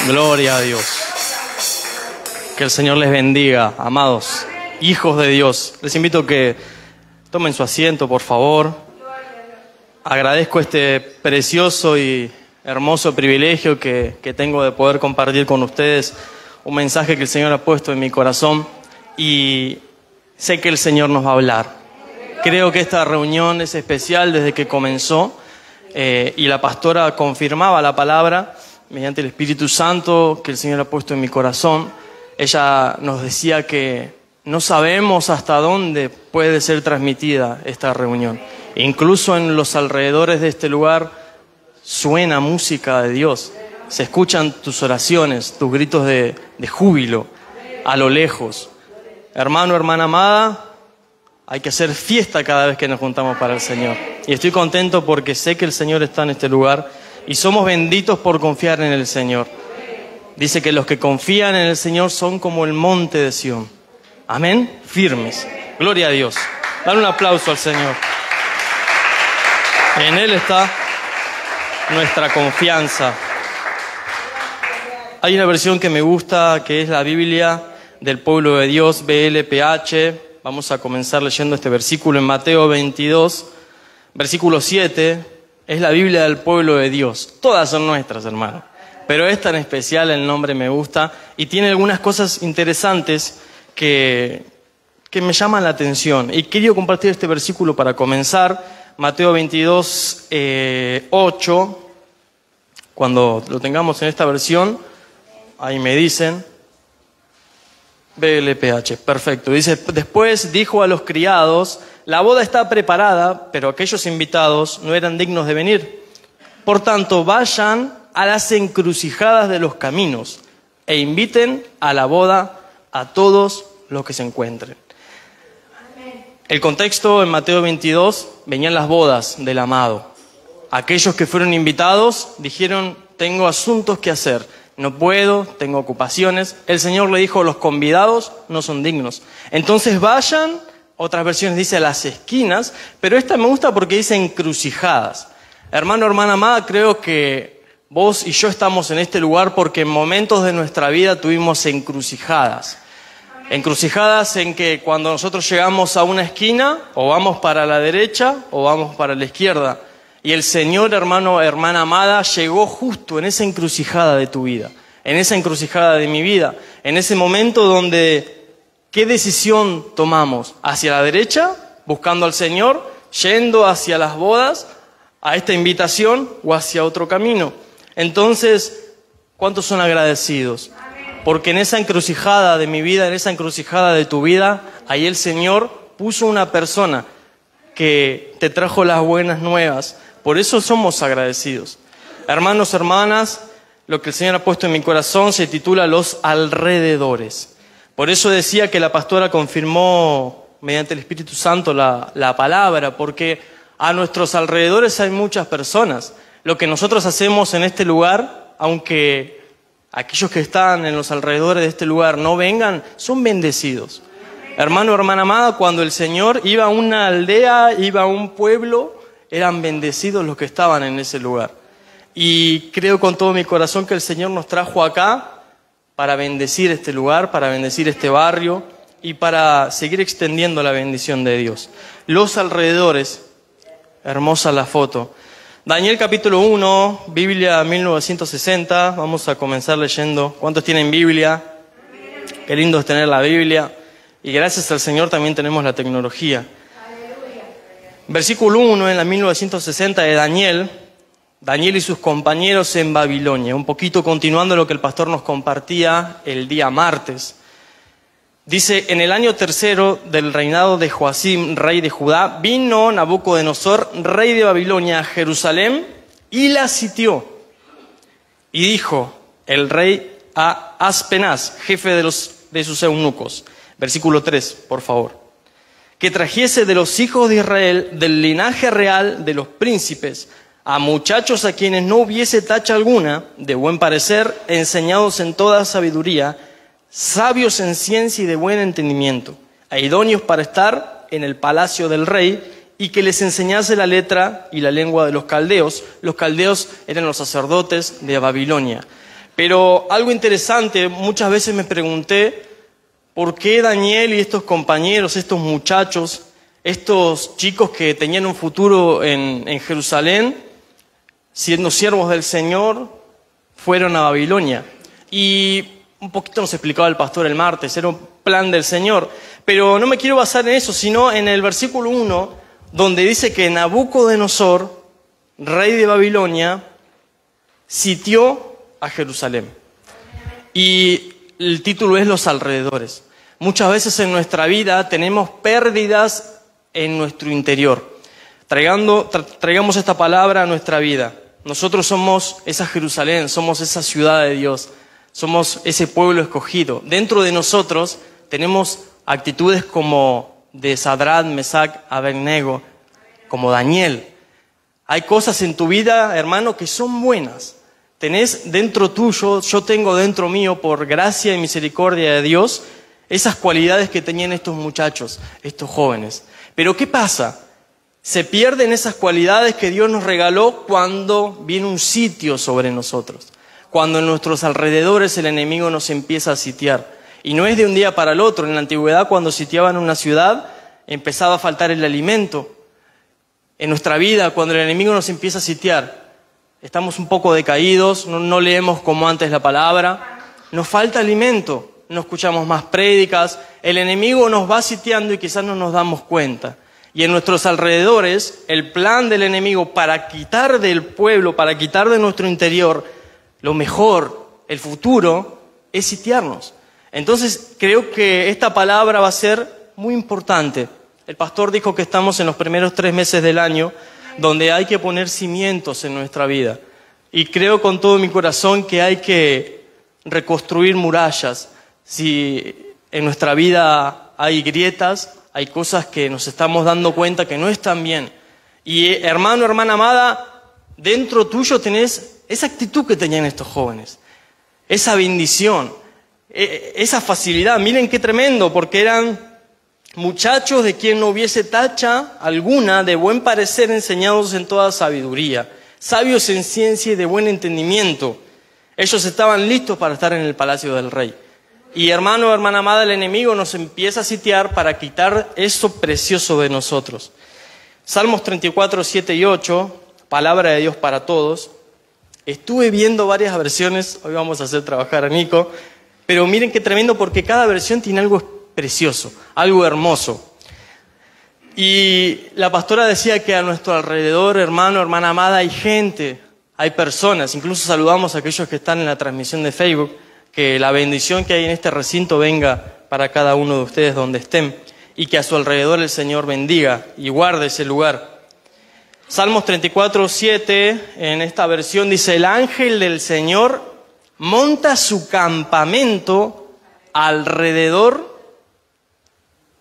Gloria a Dios. Que el Señor les bendiga, amados hijos de Dios. Les invito a que tomen su asiento, por favor. Agradezco este precioso y hermoso privilegio que tengo de poder compartir con ustedes un mensaje que el Señor ha puesto en mi corazón y sé que el Señor nos va a hablar. Creo que esta reunión es especial desde que comenzó y la pastora confirmaba la palabra mediante el Espíritu Santo que el Señor ha puesto en mi corazón. Ella nos decía que no sabemos hasta dónde puede ser transmitida esta reunión. Incluso en los alrededores de este lugar suena música de Dios. Se escuchan tus oraciones, tus gritos de júbilo a lo lejos. Hermano, hermana amada, hay que hacer fiesta cada vez que nos juntamos para el Señor. Y estoy contento porque sé que el Señor está en este lugar y somos benditos por confiar en el Señor. Dice que los que confían en el Señor son como el monte de Sión. Amén. Firmes. Gloria a Dios. Dale un aplauso al Señor. En Él está nuestra confianza. Hay una versión que me gusta, que es la Biblia del Pueblo de Dios, BLPH. Vamos a comenzar leyendo este versículo en Mateo 22, versículo 7. Es la Biblia del Pueblo de Dios. Todas son nuestras, hermano. Pero esta en especial, el nombre me gusta y tiene algunas cosas interesantes que me llaman la atención. Y quería compartir este versículo para comenzar. Mateo 22, 8. Cuando lo tengamos en esta versión, ahí me dicen. BLPH, perfecto. Dice, después dijo a los criados, la boda está preparada, pero aquellos invitados no eran dignos de venir. Por tanto, vayan a las encrucijadas de los caminos e inviten a la boda a todos los que se encuentren. El contexto en Mateo 22, venían las bodas del amado. Aquellos que fueron invitados dijeron, tengo asuntos que hacer, no puedo, tengo ocupaciones. El Señor le dijo, los convidados no son dignos. Entonces vayan, otras versiones dice a las esquinas, pero esta me gusta porque dice encrucijadas. Hermano, hermana amada, creo que vos y yo estamos en este lugar porque en momentos de nuestra vida tuvimos encrucijadas. Encrucijadas en que cuando nosotros llegamos a una esquina, o vamos para la derecha o vamos para la izquierda. Y el Señor, hermano, hermana amada, llegó justo en esa encrucijada de tu vida, en esa encrucijada de mi vida, en ese momento donde, ¿qué decisión tomamos? ¿Hacia la derecha, buscando al Señor, yendo hacia las bodas, a esta invitación o hacia otro camino? Entonces, ¿cuántos son agradecidos? Porque en esa encrucijada de mi vida, en esa encrucijada de tu vida, ahí el Señor puso una persona que te trajo las buenas nuevas. Por eso somos agradecidos. Hermanos, hermanas, lo que el Señor ha puesto en mi corazón se titula Los alrededores. Por eso decía que la pastora confirmó mediante el Espíritu Santo la palabra, porque a nuestros alrededores hay muchas personas. Lo que nosotros hacemos en este lugar, aunque aquellos que están en los alrededores de este lugar no vengan, son bendecidos. Hermano, hermana amada, cuando el Señor iba a una aldea, iba a un pueblo, eran bendecidos los que estaban en ese lugar. Y creo con todo mi corazón que el Señor nos trajo acá para bendecir este lugar, para bendecir este barrio y para seguir extendiendo la bendición de Dios. Los alrededores, hermosa la foto. Daniel capítulo 1, Biblia 1960, vamos a comenzar leyendo. ¿Cuántos tienen Biblia? Qué lindo es tener la Biblia. Y gracias al Señor también tenemos la tecnología. Versículo 1 en la 1960 de Daniel y sus compañeros en Babilonia. Un poquito continuando lo que el pastor nos compartía el día martes. Dice, en el año tercero del reinado de Joacim, rey de Judá, vino Nabucodonosor, rey de Babilonia, a Jerusalén y la sitió. Y dijo el rey a Aspenaz, jefe de sus eunucos. Versículo 3, por favor. Que trajese de los hijos de Israel, del linaje real de los príncipes, a muchachos a quienes no hubiese tacha alguna, de buen parecer, enseñados en toda sabiduría, sabios en ciencia y de buen entendimiento, a idóneos para estar en el palacio del rey, y que les enseñase la letra y la lengua de los caldeos. Los caldeos eran los sacerdotes de Babilonia. Pero algo interesante, muchas veces me pregunté por qué Daniel y estos compañeros, estos muchachos, estos chicos que tenían un futuro en Jerusalén, siendo siervos del Señor, fueron a Babilonia. Y un poquito nos explicaba el pastor el martes, era un plan del Señor. Pero no me quiero basar en eso, sino en el versículo 1, donde dice que Nabucodonosor, rey de Babilonia, sitió a Jerusalén. Y el título es Los alrededores. Muchas veces en nuestra vida tenemos pérdidas en nuestro interior. Traigamos esta palabra a nuestra vida. Nosotros somos esa Jerusalén, somos esa ciudad de Dios, somos ese pueblo escogido. Dentro de nosotros tenemos actitudes como de Sadrach, Mesac, Abednego, como Daniel. Hay cosas en tu vida, hermano, que son buenas. Tenés dentro tuyo, yo tengo dentro mío, por gracia y misericordia de Dios, esas cualidades que tenían estos muchachos, estos jóvenes. Pero ¿qué pasa? Se pierden esas cualidades que Dios nos regaló cuando viene un sitio sobre nosotros. Cuando en nuestros alrededores el enemigo nos empieza a sitiar. Y no es de un día para el otro. En la antigüedad, cuando sitiaban una ciudad, empezaba a faltar el alimento. En nuestra vida, cuando el enemigo nos empieza a sitiar, estamos un poco decaídos, no leemos como antes la palabra, nos falta alimento, no escuchamos más prédicas, el enemigo nos va sitiando y quizás no nos damos cuenta. Y en nuestros alrededores, el plan del enemigo para quitar del pueblo, para quitar de nuestro interior lo mejor, el futuro, es sitiarnos. Entonces, creo que esta palabra va a ser muy importante. El pastor dijo que estamos en los primeros 3 meses del año, donde hay que poner cimientos en nuestra vida. Y creo con todo mi corazón que hay que reconstruir murallas. Si en nuestra vida hay grietas, hay cosas que nos estamos dando cuenta que no están bien. Y hermano, hermana amada, dentro tuyo tenés esa actitud que tenían estos jóvenes, esa bendición, esa facilidad. Miren qué tremendo, porque eran muchachos de quien no hubiese tacha alguna, de buen parecer, enseñados en toda sabiduría, sabios en ciencia y de buen entendimiento. Ellos estaban listos para estar en el palacio del rey. Y hermano, hermana amada, el enemigo nos empieza a sitiar para quitar eso precioso de nosotros. Salmos 34, 7 y 8, palabra de Dios para todos. Estuve viendo varias versiones, hoy vamos a hacer trabajar a Nico, pero miren qué tremendo, porque cada versión tiene algo precioso, algo hermoso. Y la pastora decía que a nuestro alrededor, hermano, hermana amada, hay gente, hay personas, incluso saludamos a aquellos que están en la transmisión de Facebook, que la bendición que hay en este recinto venga para cada uno de ustedes donde estén y que a su alrededor el Señor bendiga y guarde ese lugar. Salmos 34, 7, en esta versión dice: el ángel del Señor monta su campamento alrededor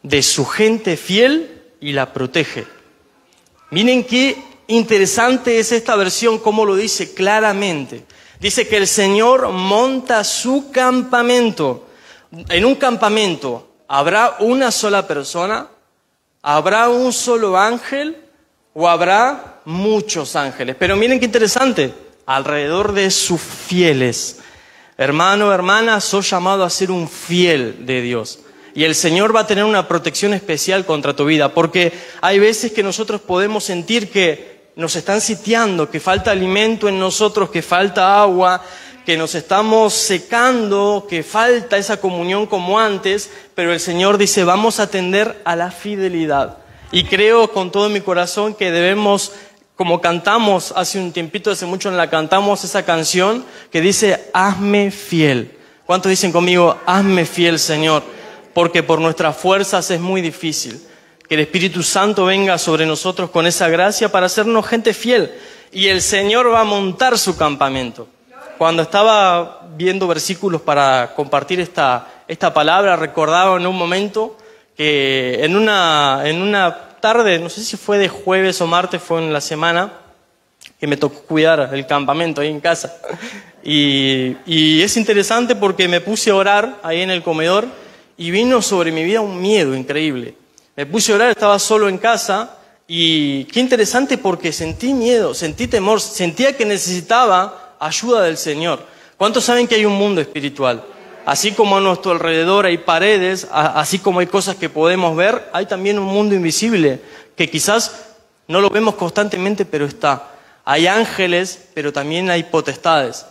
de su gente fiel y la protege. Miren qué interesante es esta versión, cómo lo dice claramente. Dice que el Señor monta su campamento. En un campamento, ¿habrá una sola persona? ¿Habrá un solo ángel? ¿O habrá muchos ángeles? Pero miren qué interesante, alrededor de sus fieles. Hermano, hermana, sos llamado a ser un fiel de Dios. Y el Señor va a tener una protección especial contra tu vida, porque hay veces que nosotros podemos sentir que nos están sitiando, que falta alimento en nosotros, que falta agua, que nos estamos secando, que falta esa comunión como antes, pero el Señor dice, vamos a atender a la fidelidad. Y creo con todo mi corazón que debemos, como cantamos hace un tiempito, hace mucho la cantamos esa canción que dice, hazme fiel. ¿Cuántos dicen conmigo, hazme fiel, Señor? Porque por nuestras fuerzas es muy difícil. Que el Espíritu Santo venga sobre nosotros con esa gracia para hacernos gente fiel. Y el Señor va a montar su campamento. Cuando estaba viendo versículos para compartir esta palabra, recordaba en un momento que en una tarde, no sé si fue de jueves o martes, fue en la semana, que me tocó cuidar el campamento ahí en casa. Y es interesante porque me puse a orar ahí en el comedor y vino sobre mi vida un miedo increíble. Me puse a orar, estaba solo en casa y qué interesante porque sentí miedo, sentí temor, sentía que necesitaba ayuda del Señor. ¿Cuántos saben que hay un mundo espiritual? Así como a nuestro alrededor hay paredes, así como hay cosas que podemos ver, hay también un mundo invisible que quizás no lo vemos constantemente, pero está. Hay ángeles, pero también hay potestades.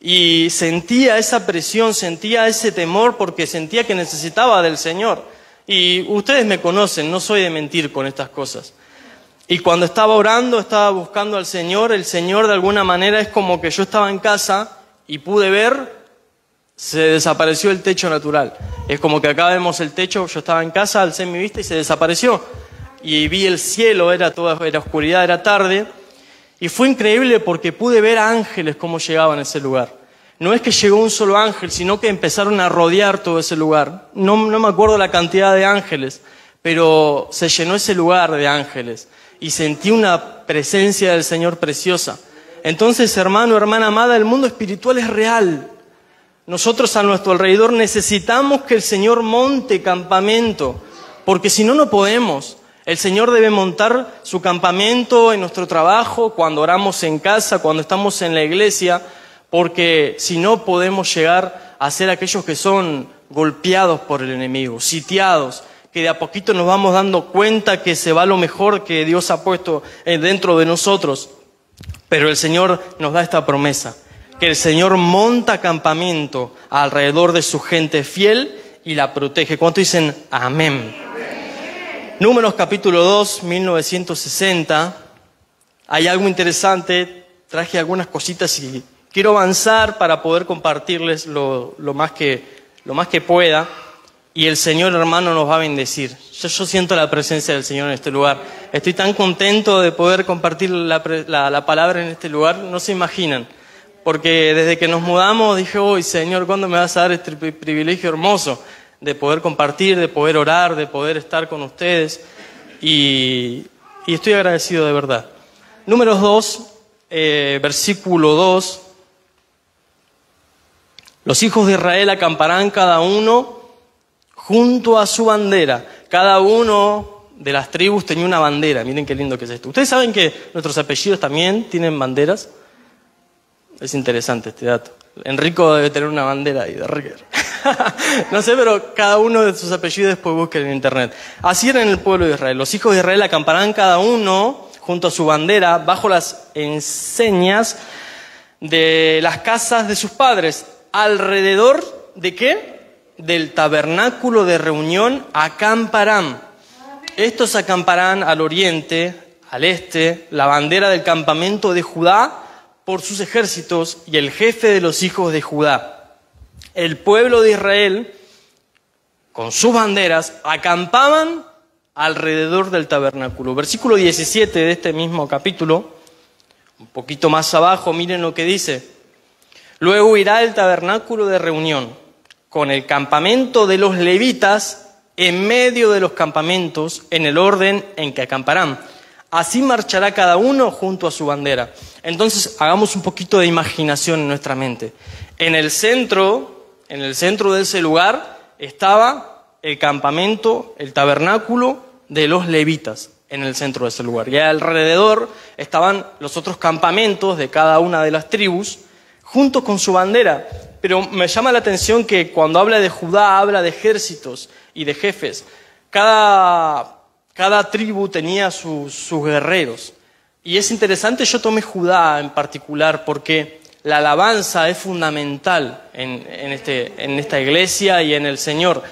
Y sentía esa presión, sentía ese temor porque sentía que necesitaba del Señor. Y ustedes me conocen, no soy de mentir con estas cosas. Y cuando estaba orando, estaba buscando al Señor, el Señor de alguna manera es como que yo estaba en casa y pude ver, se desapareció el techo natural. Es como que acá vemos el techo, yo estaba en casa, alcé mi vista y se desapareció. Y vi el cielo, era oscuridad, era tarde. Y fue increíble porque pude ver ángeles cómo llegaban a ese lugar. No es que llegó un solo ángel, sino que empezaron a rodear todo ese lugar. No me acuerdo la cantidad de ángeles, pero se llenó ese lugar de ángeles. Y sentí una presencia del Señor preciosa. Entonces, hermano, hermana amada, el mundo espiritual es real. Nosotros a nuestro alrededor necesitamos que el Señor monte campamento, porque si no, no podemos. El Señor debe montar su campamento en nuestro trabajo, cuando oramos en casa, cuando estamos en la iglesia, porque si no podemos llegar a ser aquellos que son golpeados por el enemigo, sitiados, que de a poquito nos vamos dando cuenta que se va lo mejor que Dios ha puesto dentro de nosotros. Pero el Señor nos da esta promesa, que el Señor monta campamento alrededor de su gente fiel y la protege. ¿Cuántos dicen amén? Números capítulo 2, 1960. Hay algo interesante, traje algunas cositas y quiero avanzar para poder compartirles lo más que pueda. Y el Señor, hermano, nos va a bendecir. Yo siento la presencia del Señor en este lugar. Estoy tan contento de poder compartir la palabra en este lugar, no se imaginan. Porque desde que nos mudamos dije, hoy Señor, ¿cuándo me vas a dar este privilegio hermoso de poder compartir, de poder orar, de poder estar con ustedes? Y estoy agradecido de verdad. Números 2, versículo 2. Los hijos de Israel acamparán cada uno junto a su bandera. Cada uno de las tribus tenía una bandera. Miren qué lindo que es esto. ¿Ustedes saben que nuestros apellidos también tienen banderas? Es interesante este dato. Enrico debe tener una bandera ahí de River. No sé, pero cada uno de sus apellidos después busquen en internet. Así era en el pueblo de Israel. Los hijos de Israel acamparán cada uno junto a su bandera bajo las enseñas de las casas de sus padres. ¿Alrededor de qué? Del tabernáculo de reunión acamparán. Estos acamparán al oriente, al este, la bandera del campamento de Judá por sus ejércitos y el jefe de los hijos de Judá. El pueblo de Israel, con sus banderas, acampaban alrededor del tabernáculo. Versículo 17 de este mismo capítulo, un poquito más abajo, miren lo que dice. Luego irá el tabernáculo de reunión con el campamento de los levitas en medio de los campamentos en el orden en que acamparán. Así marchará cada uno junto a su bandera. Entonces hagamos un poquito de imaginación en nuestra mente. En el centro de ese lugar estaba el campamento, el tabernáculo de los levitas en el centro de ese lugar. Y alrededor estaban los otros campamentos de cada una de las tribus junto con su bandera. Pero me llama la atención que cuando habla de Judá, habla de ejércitos y de jefes. Cada tribu tenía sus guerreros. Y es interesante, yo tomé Judá en particular porque la alabanza es fundamental en esta iglesia y en el Señor.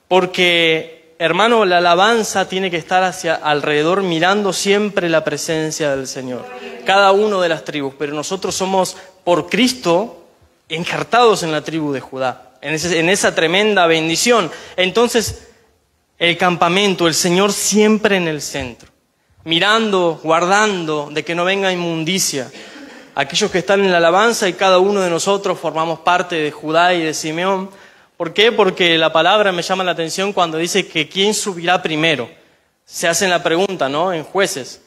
Porque, hermano, la alabanza tiene que estar hacia alrededor mirando siempre la presencia del Señor. Cada uno de las tribus, pero nosotros somos por Cristo injertados en la tribu de Judá, en esa tremenda bendición. Entonces, el campamento, el Señor siempre en el centro, mirando, guardando de que no venga inmundicia. Aquellos que están en la alabanza y cada uno de nosotros formamos parte de Judá y de Simeón. ¿Por qué? Porque la palabra me llama la atención cuando dice que ¿quién subirá primero? Se hacen la pregunta, ¿no? En Jueces.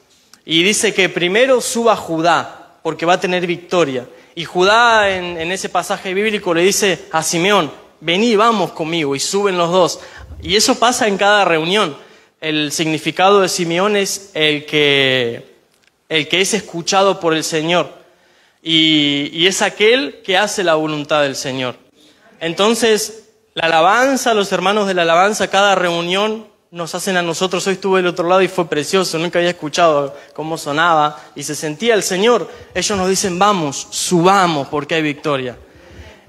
Y dice que primero suba Judá, porque va a tener victoria. Y Judá en ese pasaje bíblico le dice a Simeón, vení, vamos conmigo, y suben los dos. Y eso pasa en cada reunión. El significado de Simeón es el que es escuchado por el Señor. y es aquel que hace la voluntad del Señor. Entonces, la alabanza, los hermanos de la alabanza, cada reunión nos hacen a nosotros. Hoy estuve del otro lado y fue precioso, nunca había escuchado cómo sonaba y se sentía el Señor. Ellos nos dicen, vamos, subamos porque hay victoria.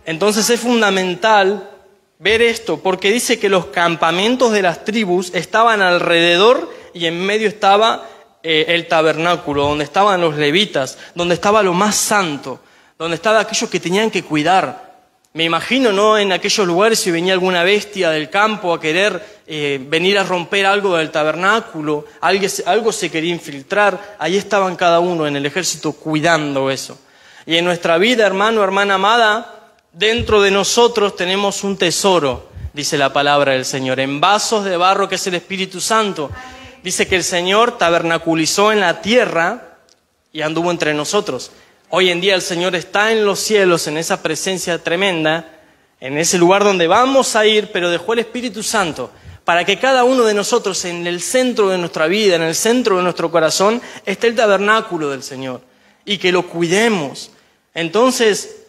Entonces es fundamental ver esto, porque dice que los campamentos de las tribus estaban alrededor y en medio estaba el tabernáculo, donde estaban los levitas, donde estaba lo más santo, donde estaban aquellos que tenían que cuidar. Me imagino, ¿no?, en aquellos lugares si venía alguna bestia del campo a querer venir a romper algo del tabernáculo, algo se quería infiltrar, ahí estaban cada uno en el ejército cuidando eso. Y en nuestra vida, hermano, hermana amada, dentro de nosotros tenemos un tesoro, dice la palabra del Señor, en vasos de barro que es el Espíritu Santo. Dice que el Señor tabernaculizó en la tierra y anduvo entre nosotros. Hoy en día el Señor está en los cielos, en esa presencia tremenda, en ese lugar donde vamos a ir, pero dejó el Espíritu Santo para que cada uno de nosotros en el centro de nuestra vida, en el centro de nuestro corazón, esté el tabernáculo del Señor y que lo cuidemos. Entonces,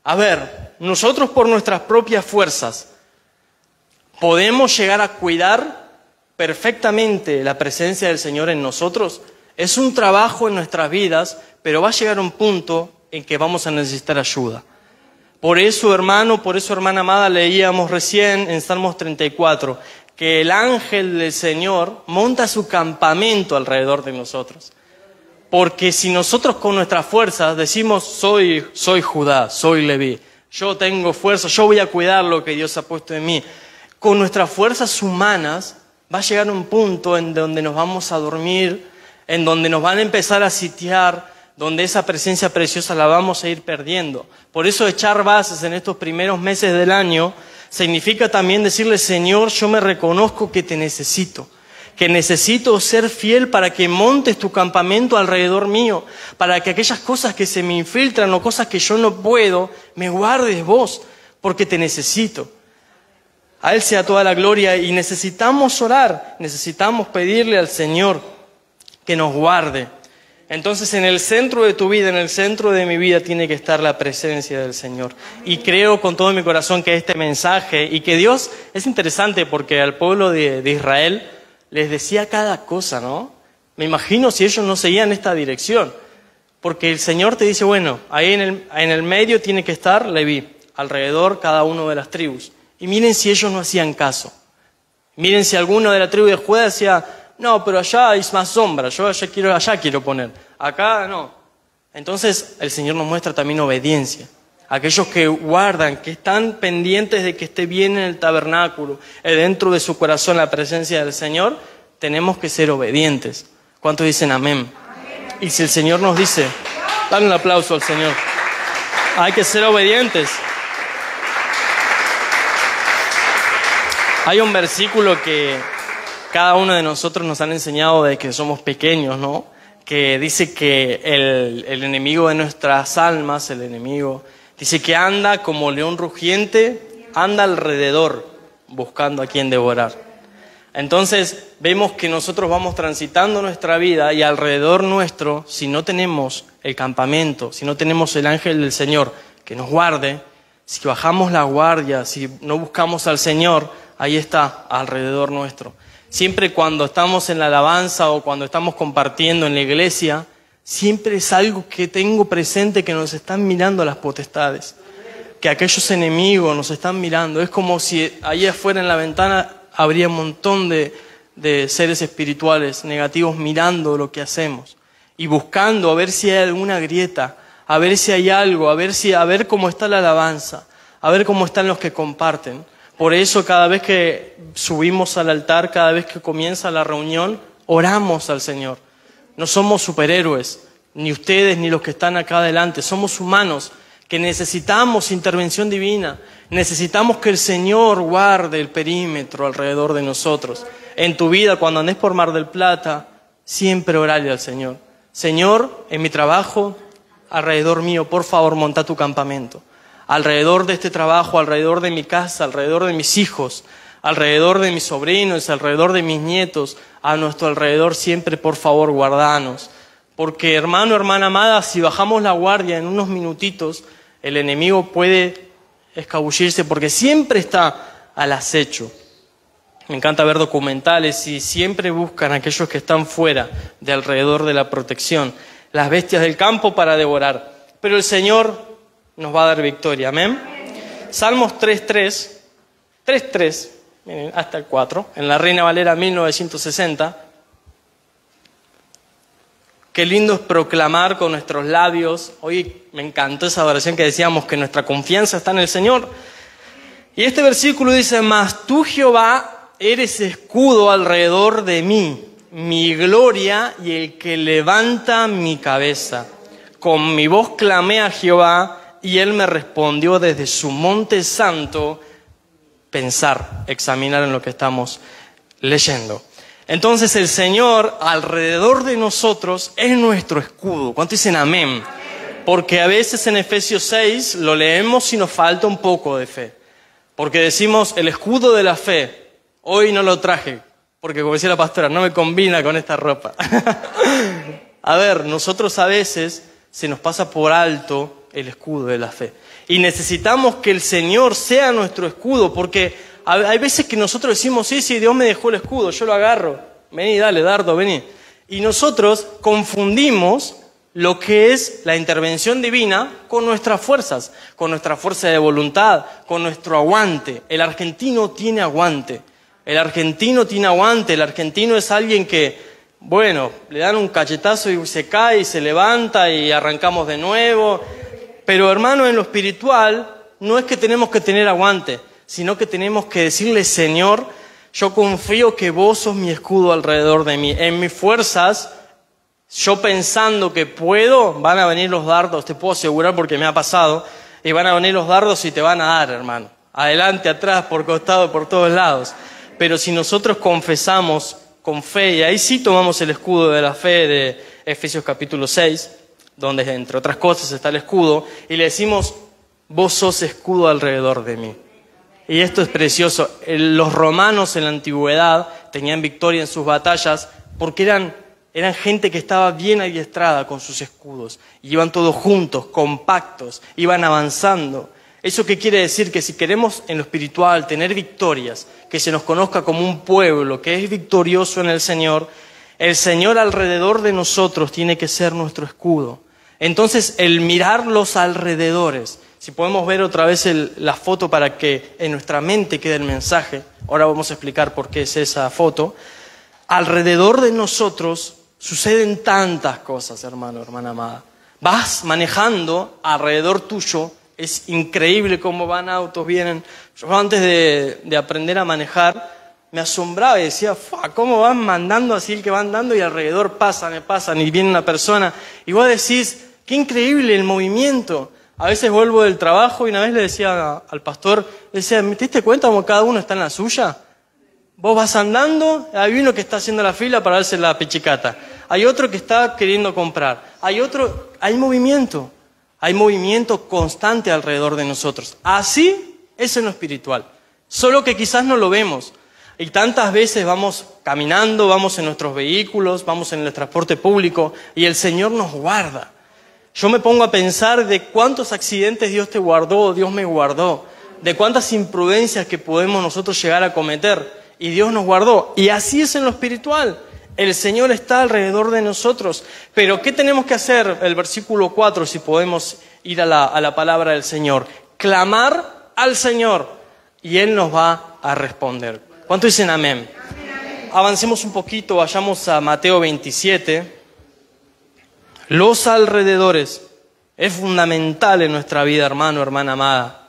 a ver, nosotros por nuestras propias fuerzas podemos llegar a cuidar perfectamente la presencia del Señor en nosotros. Es un trabajo en nuestras vidas, pero va a llegar un punto en que vamos a necesitar ayuda. Por eso, hermano, por eso, hermana amada, leíamos recién en Salmos 34, que el ángel del Señor monta su campamento alrededor de nosotros. Porque si nosotros con nuestras fuerzas decimos, soy Judá, soy Leví, yo tengo fuerza, yo voy a cuidar lo que Dios ha puesto en mí, con nuestras fuerzas humanas va a llegar un punto en donde nos vamos a dormir, en donde nos van a empezar a sitiar, donde esa presencia preciosa la vamos a ir perdiendo. Por eso echar bases en estos primeros meses del año significa también decirle, Señor, yo me reconozco que te necesito, que necesito ser fiel para que montes tu campamento alrededor mío, para que aquellas cosas que se me infiltran o cosas que yo no puedo, me guardes vos, porque te necesito. A Él sea toda la gloria y necesitamos orar, necesitamos pedirle al Señor que nos guarde. Entonces en el centro de tu vida, en el centro de mi vida tiene que estar la presencia del Señor. Y creo con todo mi corazón que este mensaje y que Dios, es interesante porque al pueblo de Israel les decía cada cosa, ¿no? Me imagino si ellos no seguían esta dirección. Porque el Señor te dice, bueno, ahí en el medio tiene que estar Leví, alrededor cada uno de las tribus. Y miren si ellos no hacían caso. Miren si alguno de la tribu de Judá decía, no, pero allá hay más sombra, yo allá quiero poner, acá no. Entonces el Señor nos muestra también obediencia. Aquellos que guardan, que están pendientes de que esté bien en el tabernáculo, dentro de su corazón la presencia del Señor, tenemos que ser obedientes. ¿Cuántos dicen amén? Amén. Y si el Señor nos dice, dale un aplauso al Señor, hay que ser obedientes. Hay un versículo que cada uno de nosotros nos han enseñado desde que somos pequeños, ¿no? Que dice que el enemigo de nuestras almas, el enemigo, dice que anda como león rugiente, anda alrededor buscando a quien devorar. Entonces vemos que nosotros vamos transitando nuestra vida y alrededor nuestro, si no tenemos el campamento, si no tenemos el ángel del Señor que nos guarde, si bajamos la guardia, si no buscamos al Señor, ahí está alrededor nuestro. Siempre cuando estamos en la alabanza o cuando estamos compartiendo en la iglesia, siempre es algo que tengo presente, que nos están mirando las potestades, que aquellos enemigos nos están mirando. Es como si ahí afuera en la ventana habría un montón de seres espirituales negativos mirando lo que hacemos y buscando a ver si hay alguna grieta, a ver si hay algo, a ver cómo está la alabanza, a ver cómo están los que comparten. Por eso cada vez que subimos al altar, cada vez que comienza la reunión, oramos al Señor. No somos superhéroes, ni ustedes ni los que están acá adelante. Somos humanos que necesitamos intervención divina. Necesitamos que el Señor guarde el perímetro alrededor de nosotros. En tu vida, cuando andes por Mar del Plata, siempre orale al Señor. Señor, en mi trabajo, alrededor mío, por favor, monta tu campamento. Alrededor de este trabajo, alrededor de mi casa, alrededor de mis hijos, alrededor de mis sobrinos, alrededor de mis nietos, a nuestro alrededor siempre, por favor, guardanos. Porque hermano, hermana amada, si bajamos la guardia en unos minutitos, el enemigo puede escabullirse porque siempre está al acecho. Me encanta ver documentales y siempre buscan a aquellos que están fuera, de alrededor de la protección, las bestias del campo para devorar. Pero el Señor nos va a dar victoria, amén. Salmos 3.3, miren, hasta el 4, en la Reina Valera 1960. Qué lindo es proclamar con nuestros labios. Hoy me encantó esa oración que decíamos que nuestra confianza está en el Señor. Y este versículo dice: mas tú, Jehová, eres escudo alrededor de mí, mi gloria y el que levanta mi cabeza. Con mi voz clamé a Jehová y él me respondió desde su monte santo. Pensar, examinar en lo que estamos leyendo. Entonces el Señor alrededor de nosotros es nuestro escudo. ¿Cuántos dicen amén? Porque a veces en Efesios 6 lo leemos y nos falta un poco de fe. Porque decimos el escudo de la fe. Hoy no lo traje, porque como decía la pastora, no me combina con esta ropa. A ver, nosotros a veces se nos pasa por alto el escudo de la fe. Y necesitamos que el Señor sea nuestro escudo, porque hay veces que nosotros decimos, sí, Dios me dejó el escudo, yo lo agarro. Vení, dale, dardo, vení. Y nosotros confundimos lo que es la intervención divina con nuestras fuerzas, con nuestra fuerza de voluntad, con nuestro aguante. El argentino tiene aguante. El argentino tiene aguante. El argentino es alguien que, bueno, le dan un cachetazo y se cae y se levanta y arrancamos de nuevo. Pero hermano, en lo espiritual no es que tenemos que tener aguante, sino que tenemos que decirle, Señor, yo confío que vos sos mi escudo alrededor de mí. En mis fuerzas, yo pensando que puedo, van a venir los dardos, te puedo asegurar porque me ha pasado, y van a venir los dardos y te van a dar, hermano. Adelante, atrás, por costado, por todos lados. Pero si nosotros confesamos con fe, y ahí sí tomamos el escudo de la fe de Efesios capítulo 6, donde entre otras cosas está el escudo, y le decimos, vos sos escudo alrededor de mí. Y esto es precioso. Los romanos en la antigüedad tenían victoria en sus batallas porque eran gente que estaba bien adiestrada con sus escudos. Y iban todos juntos, compactos, iban avanzando. ¿Eso qué quiere decir? Que si queremos en lo espiritual tener victorias, que se nos conozca como un pueblo que es victorioso en el Señor alrededor de nosotros tiene que ser nuestro escudo. Entonces, el mirar los alrededores. Si podemos ver otra vez la foto para que en nuestra mente quede el mensaje. Ahora vamos a explicar por qué es esa foto. Alrededor de nosotros suceden tantas cosas, hermano, hermana amada. Vas manejando alrededor tuyo. Es increíble cómo van autos, vienen. Yo antes de aprender a manejar me asombraba y decía, ¿cómo van mandando así el que van dando y alrededor pasan y viene una persona? Y vos decís, qué increíble el movimiento. A veces vuelvo del trabajo y una vez le decía al pastor, le decía, ¿te diste cuenta cómo cada uno está en la suya? Vos vas andando, hay uno que está haciendo la fila para darse la pichicata. Hay otro que está queriendo comprar. Hay movimiento constante alrededor de nosotros. Así es en lo espiritual. Solo que quizás no lo vemos. Y tantas veces vamos caminando, vamos en nuestros vehículos, vamos en el transporte público y el Señor nos guarda. Yo me pongo a pensar de cuántos accidentes Dios te guardó, Dios me guardó, de cuántas imprudencias que podemos nosotros llegar a cometer y Dios nos guardó. Y así es en lo espiritual. El Señor está alrededor de nosotros. Pero ¿qué tenemos que hacer? El versículo 4, si podemos ir a la palabra del Señor. Clamar al Señor y Él nos va a responder. ¿Cuántos dicen amén? Amén. Avancemos un poquito, vayamos a Mateo 27. Los alrededores es fundamental en nuestra vida, hermano, hermana amada.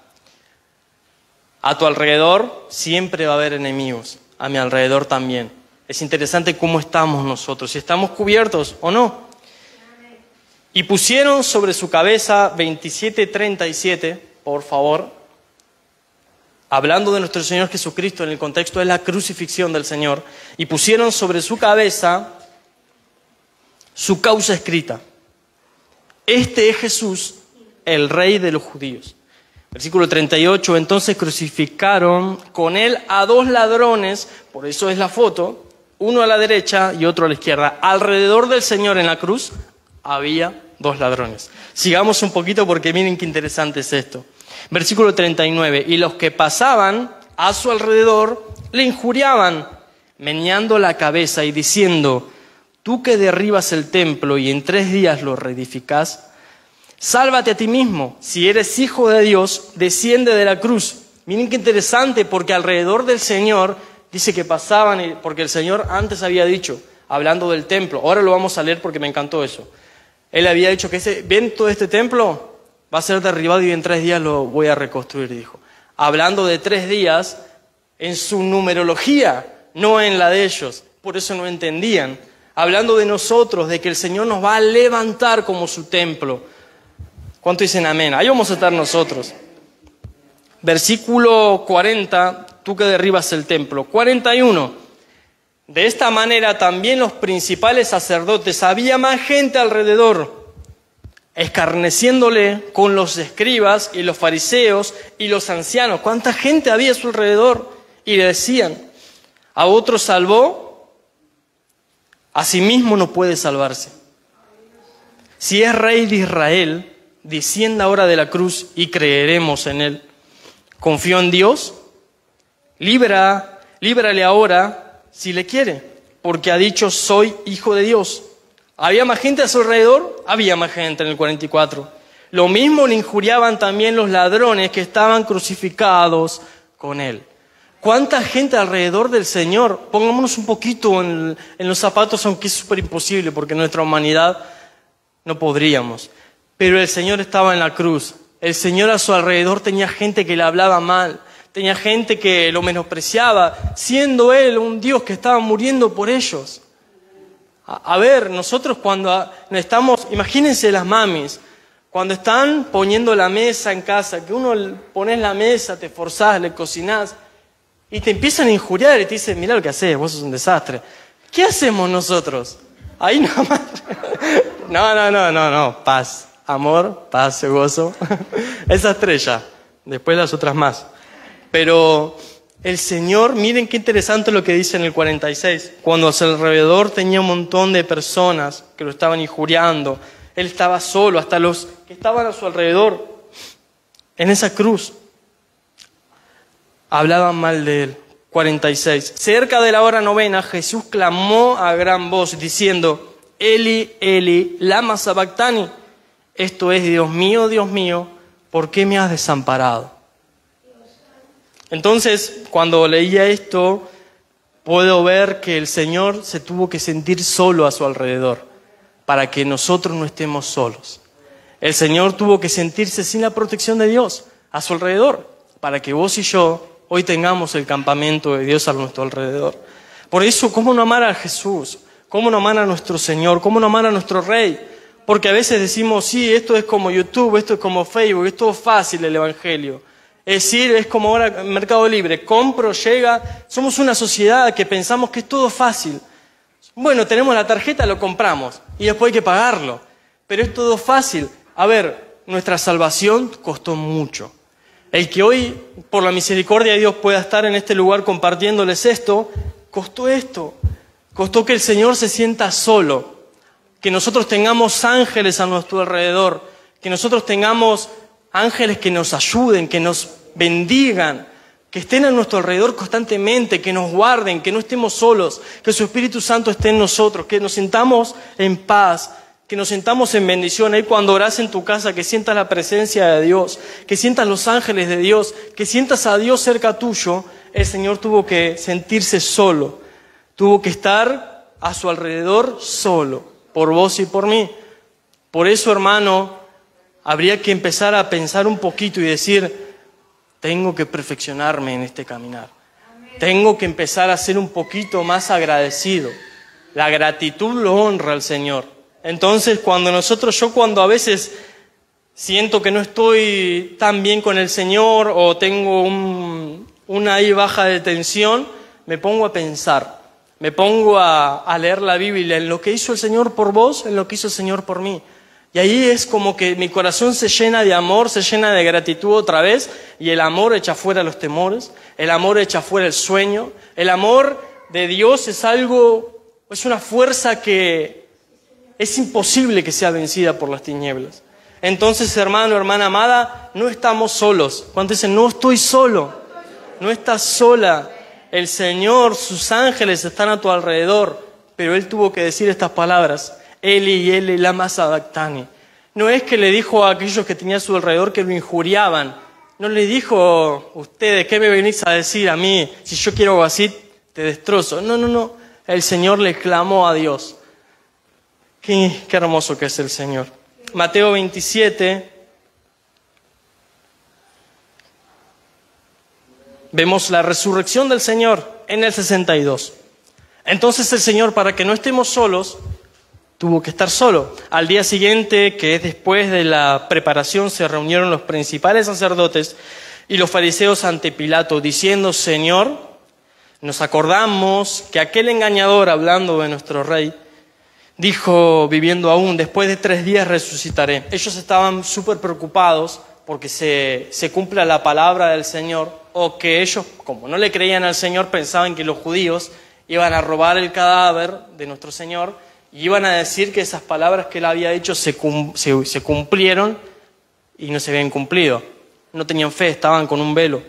A tu alrededor siempre va a haber enemigos, a mi alrededor también. Es interesante cómo estamos nosotros, si estamos cubiertos o no. Y pusieron sobre su cabeza 27:37, por favor, hablando de nuestro Señor Jesucristo en el contexto de la crucifixión del Señor, y pusieron sobre su cabeza su causa escrita. Este es Jesús, el Rey de los judíos. Versículo 38, entonces crucificaron con él a dos ladrones, por eso es la foto, uno a la derecha y otro a la izquierda. Alrededor del Señor en la cruz había 2 ladrones. Sigamos un poquito porque miren qué interesante es esto. Versículo 39. Y los que pasaban a su alrededor le injuriaban, meneando la cabeza y diciendo: tú que derribas el templo y en 3 días lo reedificás, sálvate a ti mismo. Si eres hijo de Dios, desciende de la cruz. Miren qué interesante, porque alrededor del Señor dice que pasaban, porque el Señor antes había dicho, hablando del templo, ahora lo vamos a leer porque me encantó eso. Él había dicho que ven todo este templo, va a ser derribado y en 3 días lo voy a reconstruir, dijo. Hablando de 3 días en su numerología, no en la de ellos. Por eso no entendían. Hablando de nosotros, de que el Señor nos va a levantar como su templo. ¿Cuánto dicen amén? Ahí vamos a estar nosotros. Versículo 40, tú que derribas el templo. 41. De esta manera también los principales sacerdotes, había más gente alrededor, escarneciéndole con los escribas y los fariseos y los ancianos. ¿Cuánta gente había a su alrededor? Y le decían: a otro salvó, a sí mismo no puede salvarse. Si es rey de Israel, descienda ahora de la cruz y creeremos en él. Confío en Dios, líbrale ahora si le quiere, porque ha dicho: soy hijo de Dios. ¿Había más gente a su alrededor? Había más gente en el 44. Lo mismo le injuriaban también los ladrones que estaban crucificados con él. ¿Cuánta gente alrededor del Señor? Pongámonos un poquito en los zapatos, aunque es súper imposible, porque nuestra humanidad no podríamos. Pero el Señor estaba en la cruz. El Señor a su alrededor tenía gente que le hablaba mal, tenía gente que lo menospreciaba, siendo Él un Dios que estaba muriendo por ellos. A ver, nosotros cuando estamos, imagínense las mamis, cuando están poniendo la mesa en casa, que uno pones la mesa, te esforzás, le cocinás, y te empiezan a injuriar y te dicen: mirá lo que haces, vos sos un desastre. ¿Qué hacemos nosotros? Ahí nomás. No, paz, amor, paz, gozo. Esas 3 ya, después las otras más. Pero el Señor, miren qué interesante lo que dice en el 46. Cuando a su alrededor tenía un montón de personas que lo estaban injuriando, Él estaba solo, hasta los que estaban a su alrededor, en esa cruz, hablaban mal de Él. 46. Cerca de la hora 9, Jesús clamó a gran voz diciendo: Eli, Eli, lama sabactani. Esto es: Dios mío, ¿por qué me has desamparado? Entonces, cuando leía esto, puedo ver que el Señor se tuvo que sentir solo a su alrededor, para que nosotros no estemos solos. El Señor tuvo que sentirse sin la protección de Dios a su alrededor, para que vos y yo hoy tengamos el campamento de Dios a nuestro alrededor. Por eso, ¿cómo no amar a Jesús? ¿Cómo no amar a nuestro Señor? ¿Cómo no amar a nuestro Rey? Porque a veces decimos: sí, esto es como YouTube, esto es como Facebook, es todo fácil el Evangelio. Es decir, es como ahora Mercado Libre, compro, llega. Somos una sociedad que pensamos que es todo fácil. Bueno, tenemos la tarjeta, lo compramos y después hay que pagarlo. Pero es todo fácil. A ver, nuestra salvación costó mucho. El que hoy, por la misericordia de Dios, pueda estar en este lugar compartiéndoles esto, costó esto. Costó que el Señor se sienta solo, que nosotros tengamos ángeles a nuestro alrededor, que nosotros tengamos ángeles que nos ayuden, que nos bendigan, que estén a nuestro alrededor constantemente, que nos guarden, que no estemos solos, que su Espíritu Santo esté en nosotros, que nos sintamos en paz, que nos sintamos en bendición. Ahí cuando orás en tu casa, que sientas la presencia de Dios, que sientas los ángeles de Dios, que sientas a Dios cerca tuyo. El Señor tuvo que sentirse solo, tuvo que estar a su alrededor solo, por vos y por mí. Por eso, hermano, habría que empezar a pensar un poquito y decir: tengo que perfeccionarme en este caminar. Tengo que empezar a ser un poquito más agradecido. La gratitud lo honra al Señor. Entonces, cuando a veces siento que no estoy tan bien con el Señor o tengo una ahí baja de tensión, me pongo a pensar, me pongo a leer la Biblia en lo que hizo el Señor por vos, en lo que hizo el Señor por mí. Y ahí es como que mi corazón se llena de amor, se llena de gratitud otra vez, y el amor echa fuera los temores, el amor echa fuera el sueño. El amor de Dios es una fuerza que es imposible que sea vencida por las tinieblas. Entonces, hermano, hermana amada, no estamos solos. Cuando dicen, no estoy solo, no estás sola. El Señor, sus ángeles están a tu alrededor. Pero Él tuvo que decir estas palabras, Eli, Eli, lama sabactani. No es que le dijo a aquellos que tenía a su alrededor que lo injuriaban. No le dijo, ustedes, ¿qué me venís a decir a mí? Si yo quiero algo así, te destrozo. No, no, no. El Señor le clamó a Dios. Qué hermoso que es el Señor. Mateo 27. Vemos la resurrección del Señor en el 62. Entonces el Señor, para que no estemos solos, tuvo que estar solo. Al día siguiente, que es después de la preparación, se reunieron los principales sacerdotes y los fariseos ante Pilato, diciendo, Señor, nos acordamos que aquel engañador, hablando de nuestro rey, dijo, viviendo aún, después de 3 días resucitaré. Ellos estaban súper preocupados porque se cumpla la palabra del Señor, o que ellos, como no le creían al Señor, pensaban que los judíos iban a robar el cadáver de nuestro Señor y iban a decir que esas palabras que él había dicho se cumplieron y no se habían cumplido. No tenían fe, estaban con un velo.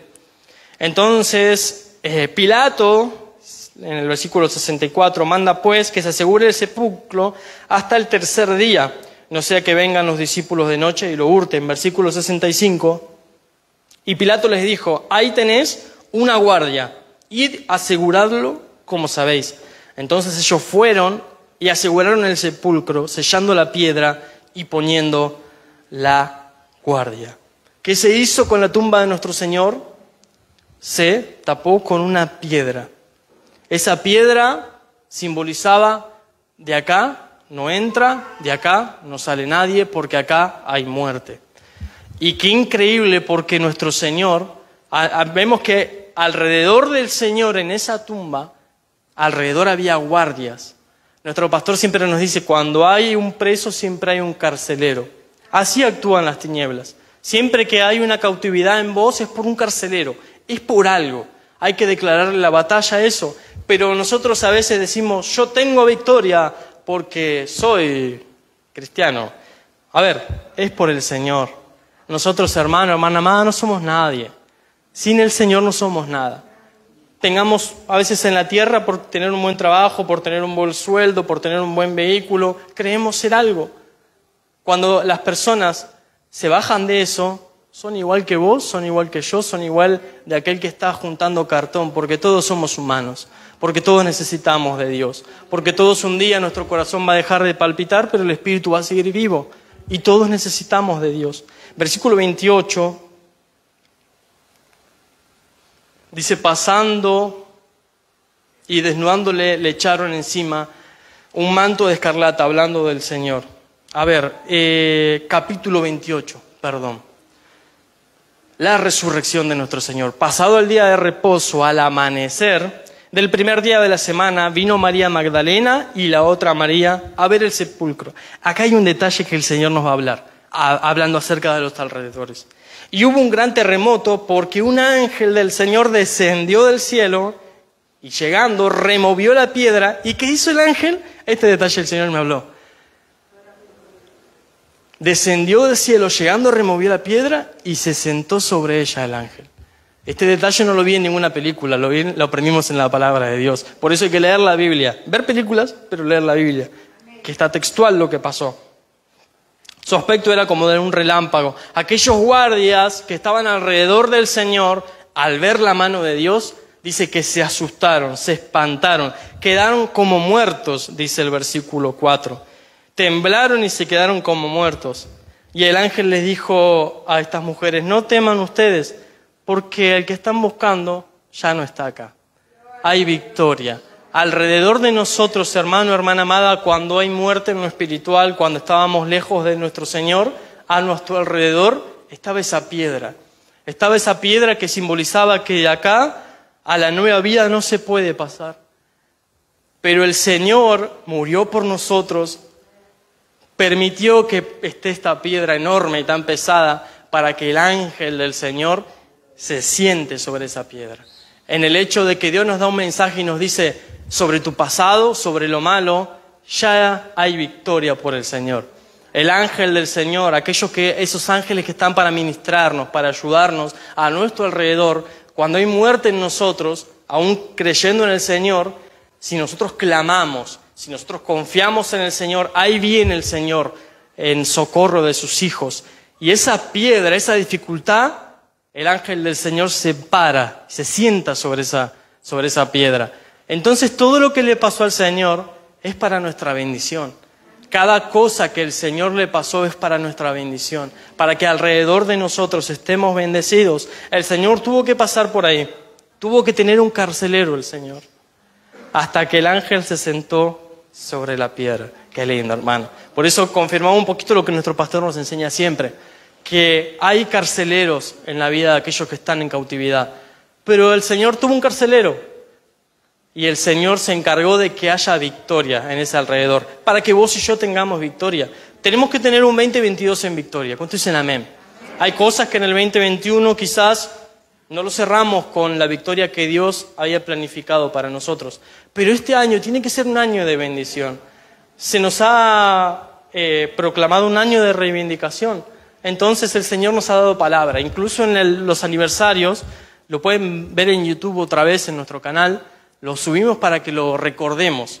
Entonces, Pilato, en el versículo 64, manda pues que se asegure el sepulcro hasta el 3er día, no sea que vengan los discípulos de noche y lo hurten. Versículo 65, y Pilato les dijo, ahí tenés una guardia, id aseguradlo como sabéis. Entonces ellos fueron y aseguraron el sepulcro, sellando la piedra y poniendo la guardia. ¿Qué se hizo con la tumba de nuestro Señor? Se tapó con una piedra. Esa piedra simbolizaba, de acá no entra, de acá no sale nadie, porque acá hay muerte. Y qué increíble, porque nuestro Señor, vemos que alrededor del Señor en esa tumba, alrededor había guardias. Nuestro pastor siempre nos dice, cuando hay un preso siempre hay un carcelero. Así actúan las tinieblas. Siempre que hay una cautividad en vos es por un carcelero, es por algo. Hay que declararle la batalla a eso. Pero nosotros a veces decimos, yo tengo victoria porque soy cristiano. A ver, es por el Señor. Nosotros, hermano, hermana amada, no somos nadie. Sin el Señor no somos nada. Tengamos a veces en la tierra por tener un buen trabajo, por tener un buen sueldo, por tener un buen vehículo, creemos ser algo. Cuando las personas se bajan de eso, son igual que vos, son igual que yo, son igual de aquel que está juntando cartón, porque todos somos humanos, porque todos necesitamos de Dios, porque todos un día nuestro corazón va a dejar de palpitar, pero el espíritu va a seguir vivo, y todos necesitamos de Dios. Versículo 28... dice, pasando y desnudándole, le echaron encima un manto de escarlata, hablando del Señor. A ver, capítulo 28, perdón. La resurrección de nuestro Señor. Pasado el día de reposo, al amanecer del primer día de la semana, vino María Magdalena y la otra María a ver el sepulcro. Acá hay un detalle que el Señor nos va a hablar, hablando acerca de los alrededores. Y hubo un gran terremoto porque un ángel del Señor descendió del cielo y llegando removió la piedra. ¿Y qué hizo el ángel? Este detalle el Señor me habló. Descendió del cielo, llegando removió la piedra y se sentó sobre ella el ángel. Este detalle no lo vi en ninguna película, lo aprendimos en la palabra de Dios. Por eso hay que leer la Biblia. Ver películas, pero leer la Biblia, que está textual lo que pasó. Su aspecto era como de un relámpago. Aquellos guardias que estaban alrededor del Señor, al ver la mano de Dios, dice que se asustaron, se espantaron, quedaron como muertos, dice el versículo 4. Temblaron y se quedaron como muertos. Y el ángel les dijo a estas mujeres, no teman ustedes, porque el que están buscando ya no está acá. Hay victoria. Alrededor de nosotros, hermano, hermana amada, cuando hay muerte en lo espiritual, cuando estábamos lejos de nuestro Señor, a nuestro alrededor estaba esa piedra. Estaba esa piedra que simbolizaba que de acá a la nueva vida no se puede pasar. Pero el Señor murió por nosotros, permitió que esté esta piedra enorme y tan pesada para que el ángel del Señor se siente sobre esa piedra. En el hecho de que Dios nos da un mensaje y nos dice, sobre tu pasado, sobre lo malo, ya hay victoria por el Señor. El ángel del Señor, esos ángeles que están para ministrarnos, para ayudarnos a nuestro alrededor, cuando hay muerte en nosotros, aún creyendo en el Señor, si nosotros clamamos, si nosotros confiamos en el Señor, ahí viene el Señor en socorro de sus hijos. Y esa piedra, esa dificultad, el ángel del Señor se para, se sienta sobre esa piedra. Entonces todo lo que le pasó al Señor es para nuestra bendición. Cada cosa que el Señor le pasó es para nuestra bendición, para que alrededor de nosotros estemos bendecidos. El Señor tuvo que pasar por ahí, tuvo que tener un carcelero el Señor, hasta que el ángel se sentó sobre la piedra. Qué lindo, hermano. Por eso confirmamos un poquito lo que nuestro pastor nos enseña siempre, que hay carceleros en la vida de aquellos que están en cautividad. Pero el Señor tuvo un carcelero. Y el Señor se encargó de que haya victoria en ese alrededor, para que vos y yo tengamos victoria. Tenemos que tener un 2022 en victoria. ¿Cuántos dicen amén? Hay cosas que en el 2021 quizás no lo cerramos con la victoria que Dios había planificado para nosotros. Pero este año tiene que ser un año de bendición. Se nos ha proclamado un año de reivindicación. Entonces el Señor nos ha dado palabra. Incluso en los aniversarios, lo pueden ver en YouTube otra vez en nuestro canal, lo subimos para que lo recordemos.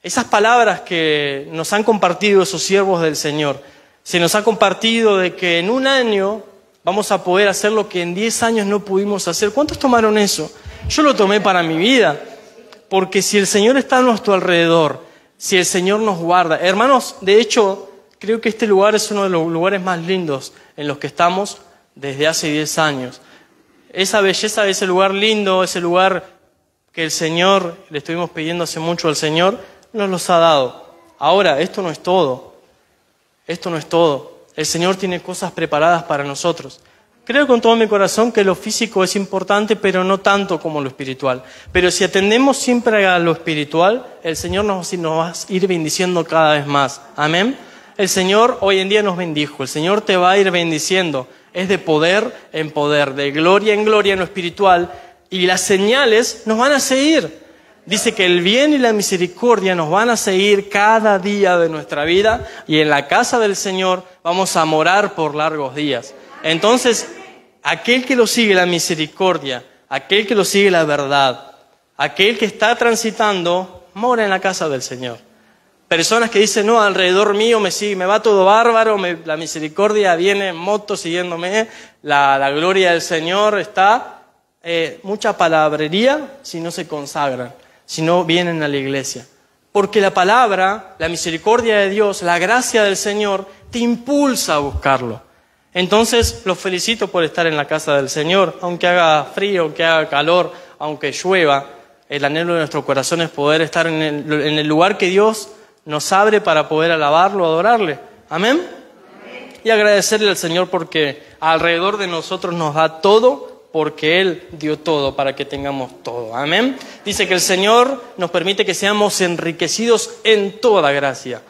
Esas palabras que nos han compartido esos siervos del Señor, se nos ha compartido de que en un año vamos a poder hacer lo que en 10 años no pudimos hacer. ¿Cuántos tomaron eso? Yo lo tomé para mi vida, porque si el Señor está a nuestro alrededor, si el Señor nos guarda. Hermanos, de hecho, creo que este lugar es uno de los lugares más lindos en los que estamos desde hace 10 años. Esa belleza de ese lugar lindo, ese lugar que el Señor, le estuvimos pidiendo hace mucho al Señor, nos los ha dado. Ahora, esto no es todo. Esto no es todo. El Señor tiene cosas preparadas para nosotros. Creo con todo mi corazón que lo físico es importante, pero no tanto como lo espiritual. Pero si atendemos siempre a lo espiritual, el Señor nos va a ir bendiciendo cada vez más. Amén. El Señor hoy en día nos bendijo. El Señor te va a ir bendiciendo. Es de poder en poder, de gloria en gloria en lo espiritual. Y las señales nos van a seguir. Dice que el bien y la misericordia nos van a seguir cada día de nuestra vida. Y en la casa del Señor vamos a morar por largos días. Entonces, aquel que lo sigue la misericordia, aquel que lo sigue la verdad, aquel que está transitando, mora en la casa del Señor. Personas que dicen, no, alrededor mío me va todo bárbaro, la misericordia viene en moto siguiéndome, la gloria del Señor está... mucha palabrería si no se consagran, si no vienen a la iglesia. Porque la palabra, la misericordia de Dios, la gracia del Señor, te impulsa a buscarlo. Entonces, los felicito por estar en la casa del Señor, aunque haga frío, aunque haga calor, aunque llueva. El anhelo de nuestro corazón es poder estar en el lugar que Dios nos abre para poder alabarlo, adorarle. ¿Amén? Amén. Y agradecerle al Señor porque alrededor de nosotros nos da todo, porque Él dio todo para que tengamos todo. Amén. Dice que el Señor nos permite que seamos enriquecidos en toda gracia.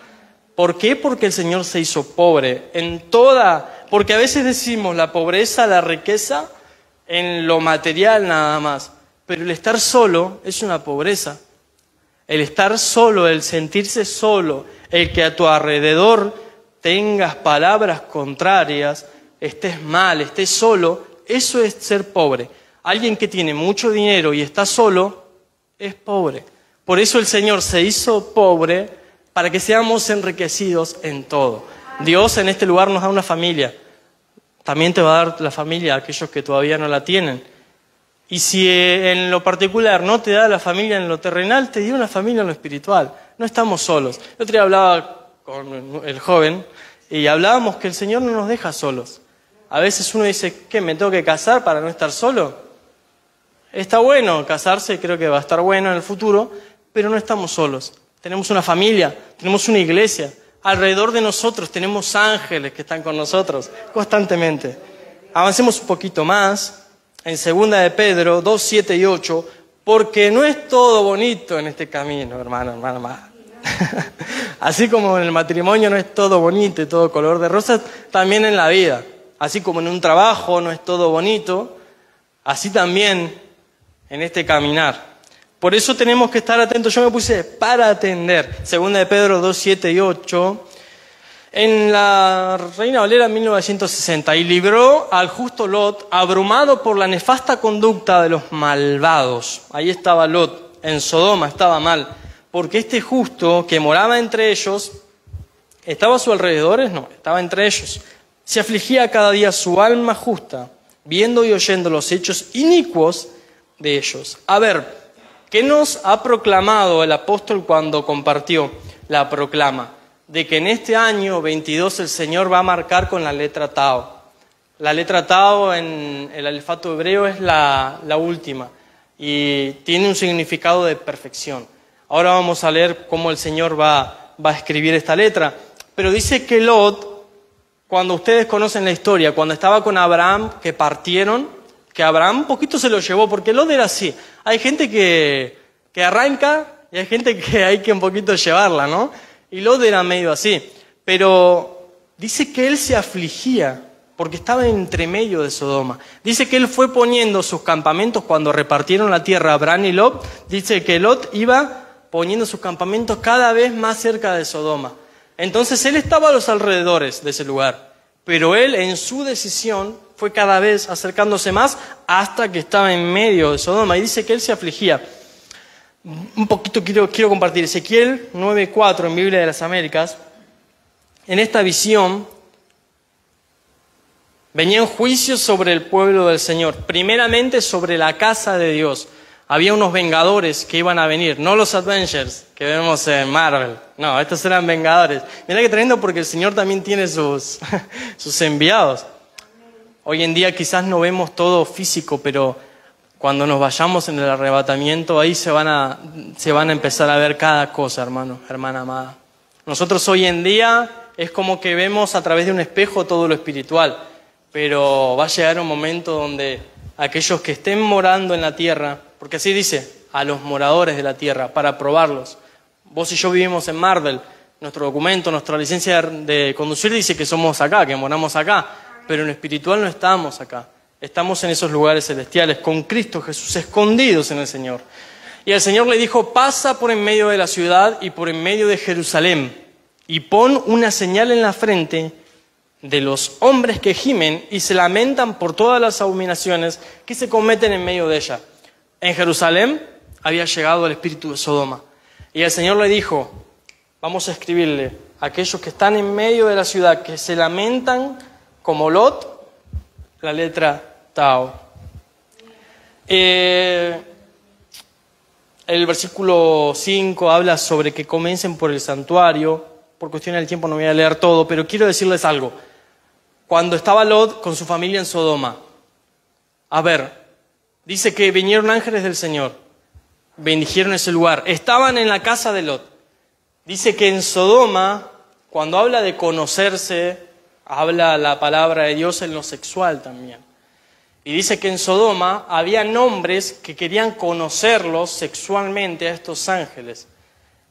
¿Por qué? Porque el Señor se hizo pobre porque a veces decimos la pobreza, la riqueza en lo material nada más. Pero el estar solo es una pobreza. El estar solo, el sentirse solo, el que a tu alrededor tengas palabras contrarias, estés mal, estés solo, eso es ser pobre. Alguien que tiene mucho dinero y está solo, es pobre. Por eso el Señor se hizo pobre para que seamos enriquecidos en todo. Dios en este lugar nos da una familia. También te va a dar la familia a aquellos que todavía no la tienen. Y si en lo particular no te da la familia en lo terrenal, te dio una familia en lo espiritual. No estamos solos. El otro día hablaba con el joven y hablábamos que el Señor no nos deja solos. A veces uno dice, ¿qué? ¿Me tengo que casar para no estar solo? Está bueno casarse, creo que va a estar bueno en el futuro, pero no estamos solos. Tenemos una familia, tenemos una iglesia. Alrededor de nosotros tenemos ángeles que están con nosotros constantemente. Avancemos un poquito más. En 2 de Pedro 2, 7 y 8, porque no es todo bonito en este camino, hermano. Así como en el matrimonio no es todo bonito y todo color de rosas, también en la vida. Así como en un trabajo no es todo bonito, así también en este caminar. Por eso tenemos que estar atentos. Yo me puse para atender. Segunda de Pedro 2, 7 y 8. En la Reina Valera 1960. Y libró al justo Lot, abrumado por la nefasta conducta de los malvados. Ahí estaba Lot. En Sodoma estaba mal. Porque este justo que moraba entre ellos, ¿estaba a sus alrededores? No, estaba entre ellos. Se afligía cada día su alma justa, viendo y oyendo los hechos inicuos de ellos. A ver, ¿qué nos ha proclamado el apóstol cuando compartió la proclama? De que en este año 22 el Señor va a marcar con la letra Tau. La letra Tau en el alfabeto hebreo es la última y tiene un significado de perfección. Ahora vamos a leer cómo el Señor va a escribir esta letra. Pero dice que Lot, cuando ustedes conocen la historia, cuando estaba con Abraham, que partieron, que Abraham un poquito se lo llevó, porque Lot era así. Hay gente que arranca y hay gente que hay que un poquito llevarla, ¿no? Y Lot era medio así. Pero dice que él se afligía porque estaba entre medio de Sodoma. Dice que él fue poniendo sus campamentos cuando repartieron la tierra a Abraham y Lot. Dice que Lot iba poniendo sus campamentos cada vez más cerca de Sodoma. Entonces él estaba a los alrededores de ese lugar, pero él en su decisión fue cada vez acercándose más hasta que estaba en medio de Sodoma y dice que él se afligía. Un poquito quiero compartir Ezequiel 9:4 en Biblia de las Américas. En esta visión venían juicios sobre el pueblo del Señor, primeramente sobre la casa de Dios. Había unos vengadores que iban a venir, no los Avengers que vemos en Marvel. No, estos eran vengadores. Mirá que tremendo porque el Señor también tiene sus enviados. Hoy en día quizás no vemos todo físico, pero cuando nos vayamos en el arrebatamiento, ahí se van a empezar a ver cada cosa, hermano, hermana amada. Nosotros hoy en día es como que vemos a través de un espejo todo lo espiritual, pero va a llegar un momento donde aquellos que estén morando en la tierra, porque así dice, a los moradores de la tierra, para probarlos. Vos y yo vivimos en Marvel, nuestro documento, nuestra licencia de conducir dice que somos acá, que moramos acá, pero en lo espiritual no estamos acá. Estamos en esos lugares celestiales, con Cristo Jesús, escondidos en el Señor. Y el Señor le dijo, pasa por en medio de la ciudad y por en medio de Jerusalén, y pon una señal en la frente de los hombres que gimen y se lamentan por todas las abominaciones que se cometen en medio de ella. En Jerusalén había llegado el espíritu de Sodoma. Y el Señor le dijo, vamos a escribirle a aquellos que están en medio de la ciudad, que se lamentan como Lot, la letra Tau. El versículo 5 habla sobre que comiencen por el santuario. Por cuestión del tiempo no voy a leer todo, pero quiero decirles algo. Cuando estaba Lot con su familia en Sodoma, a ver, dice que vinieron ángeles del Señor, bendijeron ese lugar, estaban en la casa de Lot. Dice que en Sodoma, cuando habla de conocerse, habla la palabra de Dios en lo sexual también. Y dice que en Sodoma había hombres que querían conocerlos sexualmente a estos ángeles.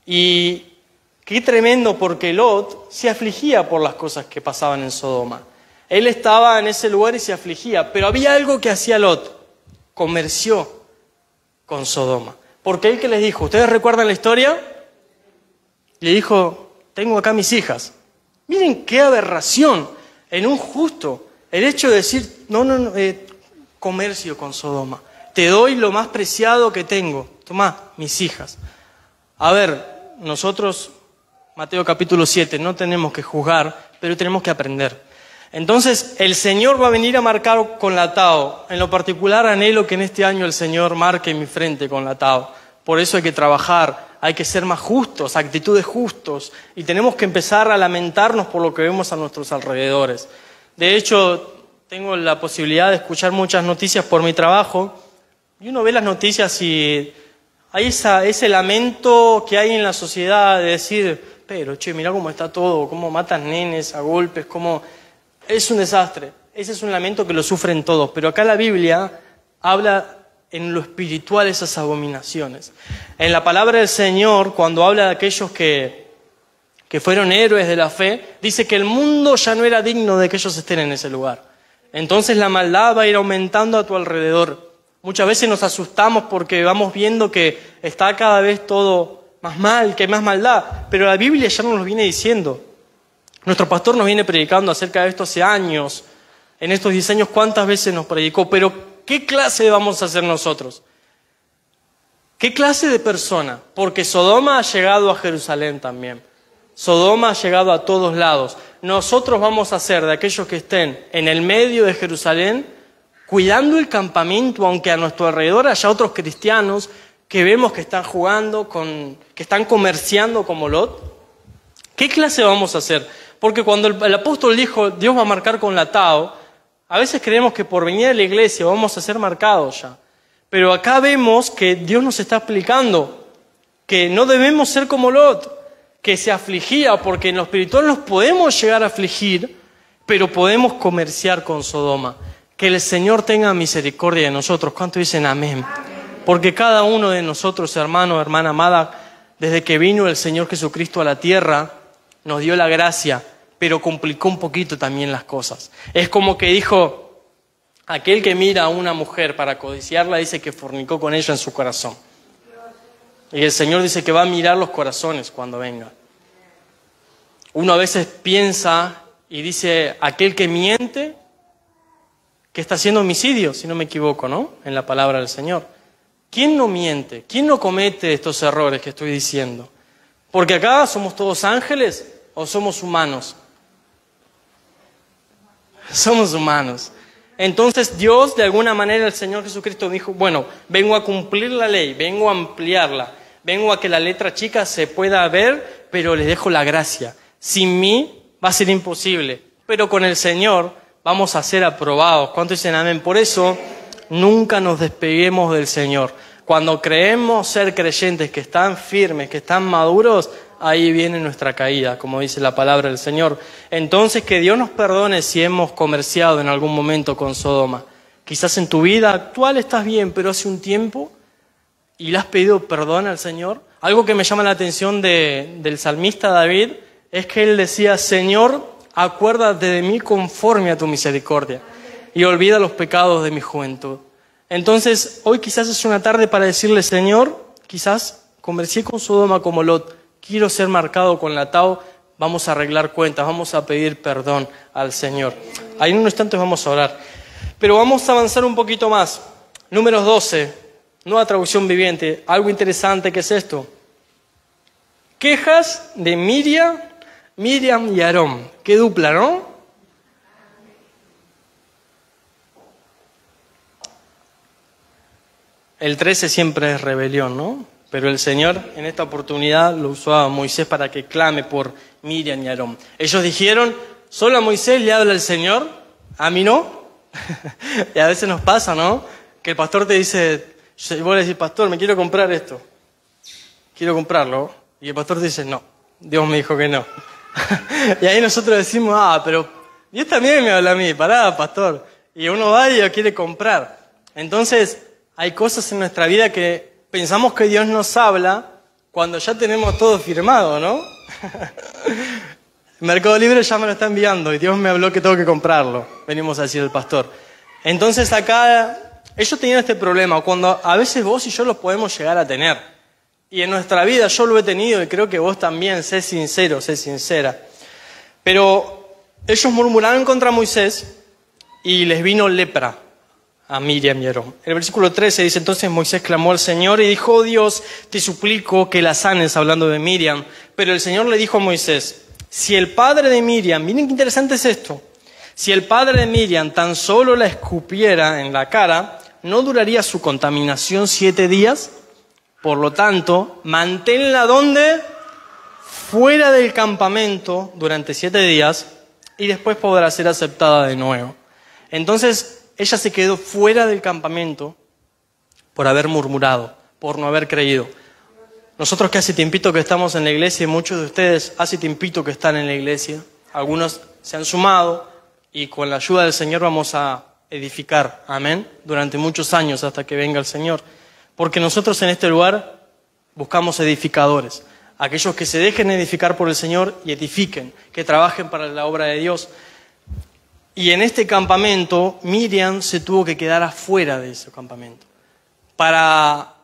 Y qué tremendo, porque Lot se afligía por las cosas que pasaban en Sodoma. Él estaba en ese lugar y se afligía, pero había algo que hacía Lot, comerció con Sodoma. Porque él que les dijo, ¿ustedes recuerdan la historia? Le dijo, tengo acá mis hijas. Miren qué aberración en un justo, el hecho de decir, no, comercio con Sodoma. Te doy lo más preciado que tengo, tomá, mis hijas. A ver, nosotros, Mateo capítulo 7, no tenemos que juzgar, pero tenemos que aprender. Entonces, el Señor va a venir a marcar con la Tau. En lo particular, anhelo que en este año el Señor marque mi frente con la Tau. Por eso hay que trabajar, hay que ser más justos, actitudes justos. Y tenemos que empezar a lamentarnos por lo que vemos a nuestros alrededores. De hecho, tengo la posibilidad de escuchar muchas noticias por mi trabajo. Y uno ve las noticias y hay ese lamento que hay en la sociedad de decir, pero che, mirá cómo está todo, cómo matan nenes a golpes, cómo... Es un desastre. Ese es un lamento que lo sufren todos. Pero acá la Biblia habla en lo espiritual esas abominaciones. En la palabra del Señor, cuando habla de aquellos que fueron héroes de la fe, dice que el mundo ya no era digno de que ellos estén en ese lugar. Entonces la maldad va a ir aumentando a tu alrededor. Muchas veces nos asustamos porque vamos viendo que está cada vez todo más mal, que hay más maldad. Pero la Biblia ya nos lo viene diciendo. Nuestro pastor nos viene predicando acerca de esto hace años. En estos 10 años, ¿cuántas veces nos predicó? Pero, ¿qué clase vamos a hacer nosotros? ¿Qué clase de persona? Porque Sodoma ha llegado a Jerusalén también. Sodoma ha llegado a todos lados. Nosotros vamos a ser de aquellos que estén en el medio de Jerusalén, cuidando el campamento, aunque a nuestro alrededor haya otros cristianos que vemos que están jugando, que están comerciando como Lot. ¿Qué clase vamos a hacer? Porque cuando el apóstol dijo, Dios va a marcar con la Tao, a veces creemos que por venir a la iglesia vamos a ser marcados ya. Pero acá vemos que Dios nos está explicando que no debemos ser como Lot, que se afligía, porque en lo espiritual nos podemos llegar a afligir, pero podemos comerciar con Sodoma. Que el Señor tenga misericordia de nosotros. ¿Cuántos dicen amén? Porque cada uno de nosotros, hermano, hermana amada, desde que vino el Señor Jesucristo a la tierra, nos dio la gracia, pero complicó un poquito también las cosas. Es como que dijo, aquel que mira a una mujer para codiciarla dice que fornicó con ella en su corazón. Y el Señor dice que va a mirar los corazones cuando venga. Uno a veces piensa y dice, aquel que miente, que está haciendo homicidio, si no me equivoco, ¿no? En la palabra del Señor. ¿Quién no miente? ¿Quién no comete estos errores que estoy diciendo? Porque acá somos todos ángeles o somos humanos. Somos humanos. Entonces Dios, de alguna manera, el Señor Jesucristo dijo, bueno, vengo a cumplir la ley, vengo a ampliarla, vengo a que la letra chica se pueda ver, pero les dejo la gracia. Sin mí va a ser imposible, pero con el Señor vamos a ser aprobados. ¿Cuántos dicen amén? Por eso, nunca nos despeguemos del Señor. Cuando creemos ser creyentes que están firmes, que están maduros, ahí viene nuestra caída, como dice la palabra del Señor. Entonces, que Dios nos perdone si hemos comerciado en algún momento con Sodoma. Quizás en tu vida actual estás bien, pero hace un tiempo y le has pedido perdón al Señor. Algo que me llama la atención del salmista David es que él decía, Señor, acuérdate de mí conforme a tu misericordia y olvida los pecados de mi juventud. Entonces, hoy quizás es una tarde para decirle, Señor, quizás comercié con Sodoma como Lot, quiero ser marcado con la Tao, vamos a arreglar cuentas, vamos a pedir perdón al Señor. Ahí en unos instantes vamos a orar. Pero vamos a avanzar un poquito más. Números 12, nueva traducción viviente. Algo interesante que es esto. Quejas de Miriam y Aarón. Qué dupla, ¿no? El 13 siempre es rebelión, ¿no? Pero el Señor en esta oportunidad lo usó a Moisés para que clame por Miriam y Aarón. Ellos dijeron, solo a Moisés le habla el Señor, a mí no. Y a veces nos pasa, ¿no? Que el pastor te dice, vos le decís, pastor, me quiero comprar esto. Quiero comprarlo. Y el pastor te dice, no, Dios me dijo que no. Y ahí nosotros decimos, pero Dios también me habla a mí, pará, pastor. Y uno va y lo quiere comprar. Entonces, hay cosas en nuestra vida que pensamos que Dios nos habla cuando ya tenemos todo firmado, ¿no? Mercado Libre ya me lo está enviando y Dios me habló que tengo que comprarlo. Venimos a decir el pastor. Entonces acá, ellos tenían este problema, cuando a veces vos y yo lo podemos llegar a tener. Y en nuestra vida yo lo he tenido y creo que vos también, sé sincero, sé sincera. Pero ellos murmuraron contra Moisés y les vino lepra a Miriam y Aarón. En el versículo 13 dice, entonces Moisés clamó al Señor y dijo, oh Dios, te suplico que la sanes, hablando de Miriam. Pero el Señor le dijo a Moisés, si el padre de Miriam, miren qué interesante es esto, si el padre de Miriam tan solo la escupiera en la cara, ¿no duraría su contaminación 7 días? Por lo tanto, manténla ¿dónde? Fuera del campamento durante 7 días y después podrá ser aceptada de nuevo. Entonces, ella se quedó fuera del campamento por haber murmurado, por no haber creído. Nosotros que hace tiempito que estamos en la iglesia y muchos de ustedes hace tiempito que están en la iglesia, algunos se han sumado y con la ayuda del Señor vamos a edificar, amén, durante muchos años hasta que venga el Señor. Porque nosotros en este lugar buscamos edificadores, aquellos que se dejen edificar por el Señor y edifiquen, que trabajen para la obra de Dios. Y en este campamento, Miriam se tuvo que quedar afuera de ese campamento. para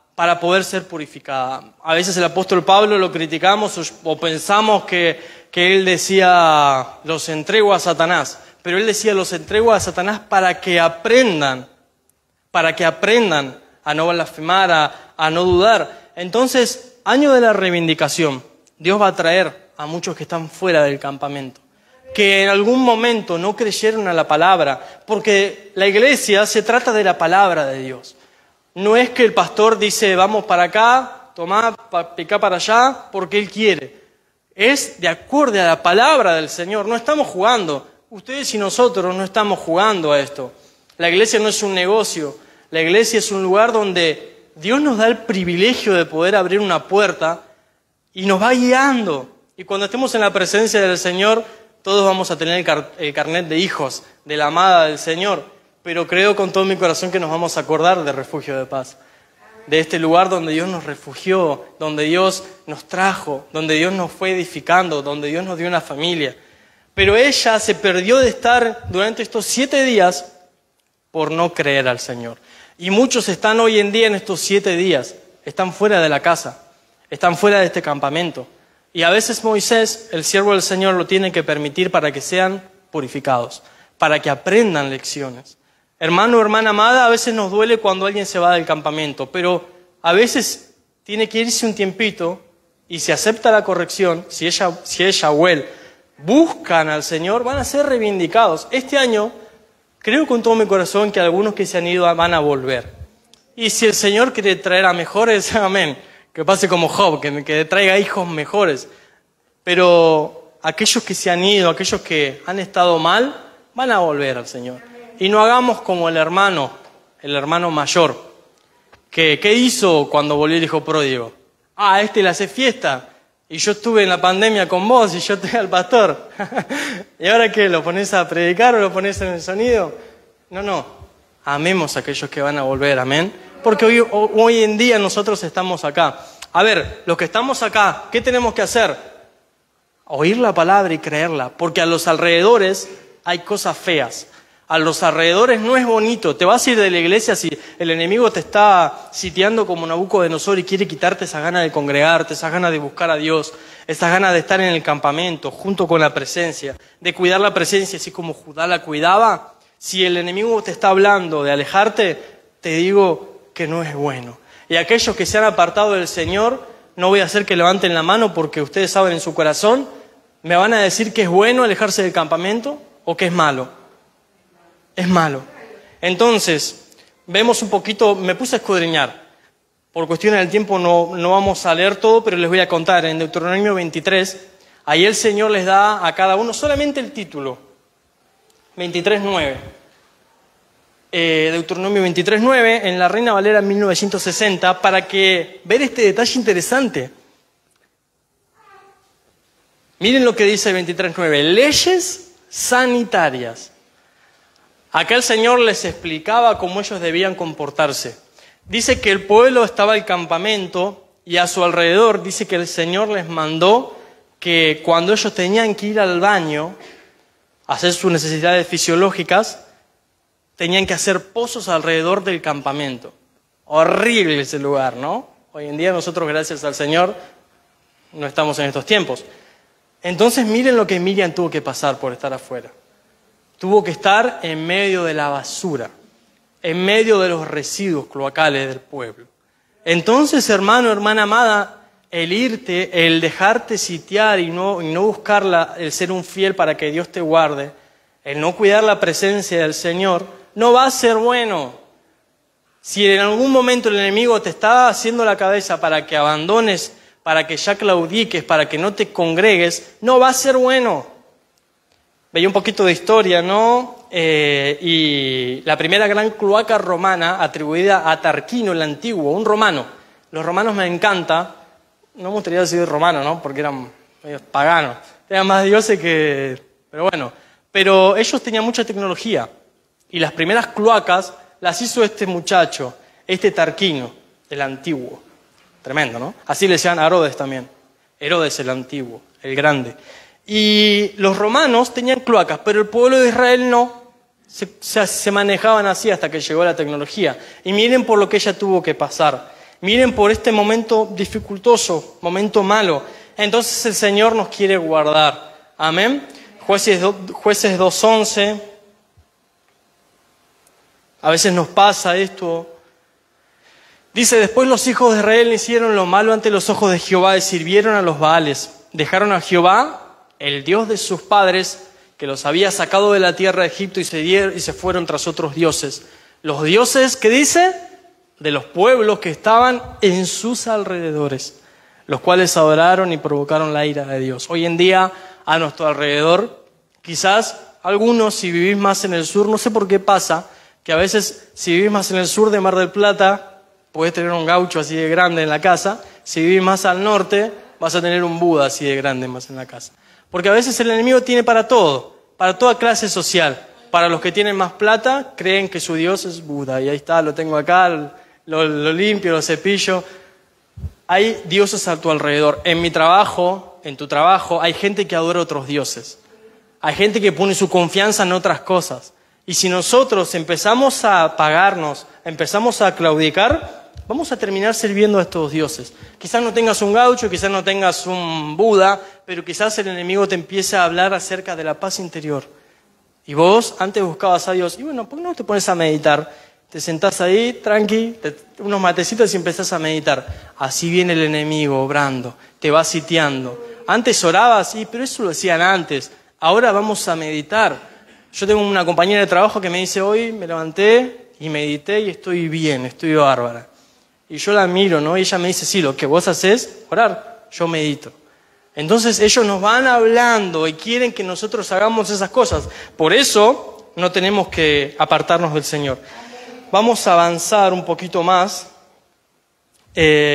poder ser purificada. A veces el apóstol Pablo lo criticamos o pensamos que él decía, los entrego a Satanás. Pero él decía, los entrego a Satanás para que aprendan a no blasfemar, a no dudar. Entonces, año de la reivindicación, Dios va a traer a muchos que están fuera del campamento, que en algún momento no creyeron a la palabra, porque la iglesia se trata de la palabra de Dios. No es que el pastor dice, vamos para acá, tomá, picá para allá, porque él quiere. Es de acuerdo a la palabra del Señor. No estamos jugando. Ustedes y nosotros no estamos jugando a esto. La iglesia no es un negocio. La iglesia es un lugar donde Dios nos da el privilegio de poder abrir una puerta y nos va guiando. Y cuando estemos en la presencia del Señor, todos vamos a tener el carnet de hijos, de la amada del Señor. Pero creo con todo mi corazón que nos vamos a acordar de Refugio de Paz. De este lugar donde Dios nos refugió, donde Dios nos trajo, donde Dios nos fue edificando, donde Dios nos dio una familia. Pero ella se perdió de estar durante estos 7 días por no creer al Señor. Y muchos están hoy en día en estos 7 días, están fuera de la casa, están fuera de este campamento. Y a veces Moisés, el siervo del Señor, lo tiene que permitir para que sean purificados, para que aprendan lecciones. Hermano o hermana amada, a veces nos duele cuando alguien se va del campamento, pero a veces tiene que irse un tiempito y si acepta la corrección, si ella o él buscan al Señor, van a ser reivindicados. Este año, creo con todo mi corazón que algunos que se han ido van a volver. Y si el Señor quiere traer a mejores, amén, que pase como Job, que traiga hijos mejores. Pero aquellos que se han ido, aquellos que han estado mal, van a volver al Señor. Y no hagamos como el hermano mayor, que ¿qué hizo cuando volvió el hijo pródigo? Le hace fiesta, y yo estuve en la pandemia con vos, y yo estoy al pastor. ¿Y ahora qué? ¿Lo pones a predicar o lo pones en el sonido? No, amemos a aquellos que van a volver, amén. Porque hoy en día nosotros estamos acá. A ver, los que estamos acá, ¿qué tenemos que hacer? Oír la palabra y creerla, porque a los alrededores hay cosas feas. A los alrededores no es bonito. Te vas a ir de la iglesia si el enemigo te está sitiando como Nabucodonosor y quiere quitarte esa gana de congregarte, esa gana de buscar a Dios, esa gana de estar en el campamento junto con la presencia, de cuidar la presencia así como Judá la cuidaba. Si el enemigo te está hablando de alejarte, te digo que no es bueno. Y aquellos que se han apartado del Señor, no voy a hacer que levanten la mano porque ustedes saben en su corazón, ¿me van a decir que es bueno alejarse del campamento o que es malo? Es malo. Entonces, vemos un poquito, me puse a escudriñar. Por cuestiones del tiempo no vamos a leer todo, pero les voy a contar. En Deuteronomio 23, ahí el Señor les da a cada uno solamente el título. 23:9. Deuteronomio 23:9, en la Reina Valera 1960, para que ver este detalle interesante. Miren lo que dice 23:9. Leyes sanitarias. Acá el Señor les explicaba cómo ellos debían comportarse. Dice que el pueblo estaba al campamento y a su alrededor dice que el Señor les mandó que cuando ellos tenían que ir al baño, a hacer sus necesidades fisiológicas, tenían que hacer pozos alrededor del campamento. Horrible ese lugar, ¿no? Hoy en día nosotros, gracias al Señor, no estamos en estos tiempos. Entonces miren lo que Miriam tuvo que pasar por estar afuera. Tuvo que estar en medio de la basura, en medio de los residuos cloacales del pueblo. Entonces, hermano, hermana amada, el irte, el dejarte sitiar y no buscar el ser un fiel para que Dios te guarde, el no cuidar la presencia del Señor, no va a ser bueno. Si en algún momento el enemigo te está haciendo la cabeza para que abandones, para que ya claudiques, para que no te congregues, no va a ser bueno. Veía un poquito de historia, ¿no? Y la primera gran cloaca romana atribuida a Tarquino el Antiguo, un romano. Los romanos me encanta, no me gustaría decir romano, ¿no? Porque eran medios paganos, eran más dioses que... Pero bueno, pero ellos tenían mucha tecnología y las primeras cloacas las hizo este muchacho, este Tarquino, el Antiguo. Tremendo, ¿no? Así le decían a Herodes también. Herodes el Antiguo, el Grande. Y los romanos tenían cloacas, pero el pueblo de Israel no. se manejaban así hasta que llegó la tecnología. Y miren por lo que ella tuvo que pasar. Miren por este momento dificultoso, momento malo. Entonces el Señor nos quiere guardar. Amén. Jueces 2:11. A veces nos pasa esto. Dice, después los hijos de Israel hicieron lo malo ante los ojos de Jehová y sirvieron a los Baales. Dejaron a Jehová, el Dios de sus padres, que los había sacado de la tierra de Egipto y se fueron tras otros dioses. Los dioses, ¿qué dice? De los pueblos que estaban en sus alrededores, los cuales adoraron y provocaron la ira de Dios. Hoy en día, a nuestro alrededor, quizás algunos, si vivís más en el sur, no sé por qué pasa, que a veces si vivís más en el sur de Mar del Plata, podés tener un gaucho así de grande en la casa. Si vivís más al norte, vas a tener un Buda así de grande más en la casa. Porque a veces el enemigo tiene para todo, para toda clase social. Para los que tienen más plata, creen que su Dios es Buda. Y ahí está, lo tengo acá, lo limpio, lo cepillo. Hay dioses a tu alrededor. En mi trabajo, en tu trabajo, hay gente que adora a otros dioses. Hay gente que pone su confianza en otras cosas. Y si nosotros empezamos a apagarnos, empezamos a claudicar, vamos a terminar sirviendo a estos dioses. Quizás no tengas un gaucho, quizás no tengas un Buda, pero quizás el enemigo te empiece a hablar acerca de la paz interior. Y vos antes buscabas a Dios. Y bueno, ¿por qué no te pones a meditar? Te sentás ahí, tranqui, unos matecitos y empezás a meditar. Así viene el enemigo obrando, te va sitiando. Antes orabas, sí, pero eso lo decían antes. Ahora vamos a meditar. Yo tengo una compañera de trabajo que me dice, hoy me levanté y medité y estoy bien, estoy bárbara. Y yo la miro, ¿no? Y ella me dice, sí, lo que vos hacés, orar, yo medito. Entonces ellos nos van hablando y quieren que nosotros hagamos esas cosas. Por eso no tenemos que apartarnos del Señor. Vamos a avanzar un poquito más.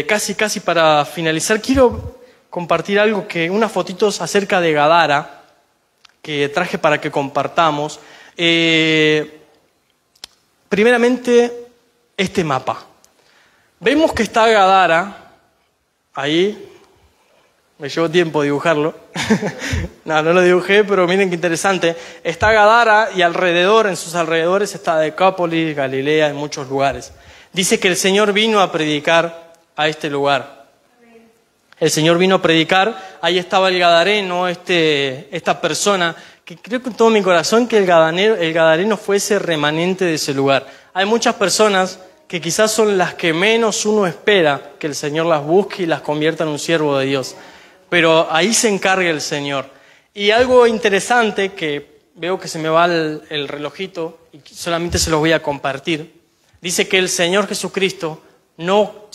Casi para finalizar, quiero compartir unas fotitos acerca de Gadara, que traje para que compartamos. Primeramente, este mapa. Vemos que está Gadara, ahí, me llevó tiempo dibujarlo. No lo dibujé, pero miren qué interesante. Está Gadara y en sus alrededores está Decápolis, Galilea, en muchos lugares. Dice que el Señor vino a predicar a este lugar. El Señor vino a predicar, ahí estaba el gadareno, esta persona, que creo con todo mi corazón que el gadareno fue ese remanente de ese lugar. Hay muchas personas que quizás son las que menos uno espera que el Señor las busque y las convierta en un siervo de Dios. Pero ahí se encarga el Señor. Y algo interesante que veo que se me va el relojito y solamente se los voy a compartir. Dice que el Señor Jesucristo no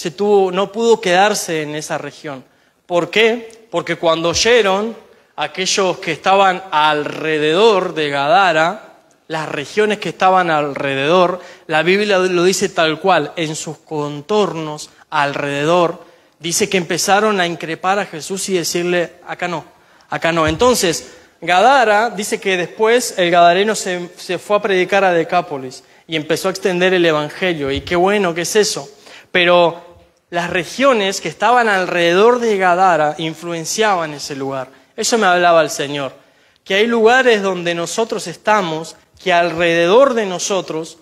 pudo quedarse en esa región. ¿Por qué? Porque cuando oyeron aquellos que estaban alrededor de Gadara, las regiones que estaban alrededor, la Biblia lo dice tal cual, en sus contornos alrededor, dice que empezaron a increpar a Jesús y decirle, acá no. Entonces, Gadara, dice que después el gadareno se fue a predicar a Decápolis y empezó a extender el evangelio. Y qué bueno que es eso. Pero las regiones que estaban alrededor de Gadara influenciaban ese lugar. Eso me hablaba el Señor. Que hay lugares donde nosotros estamos, que alrededor de nosotros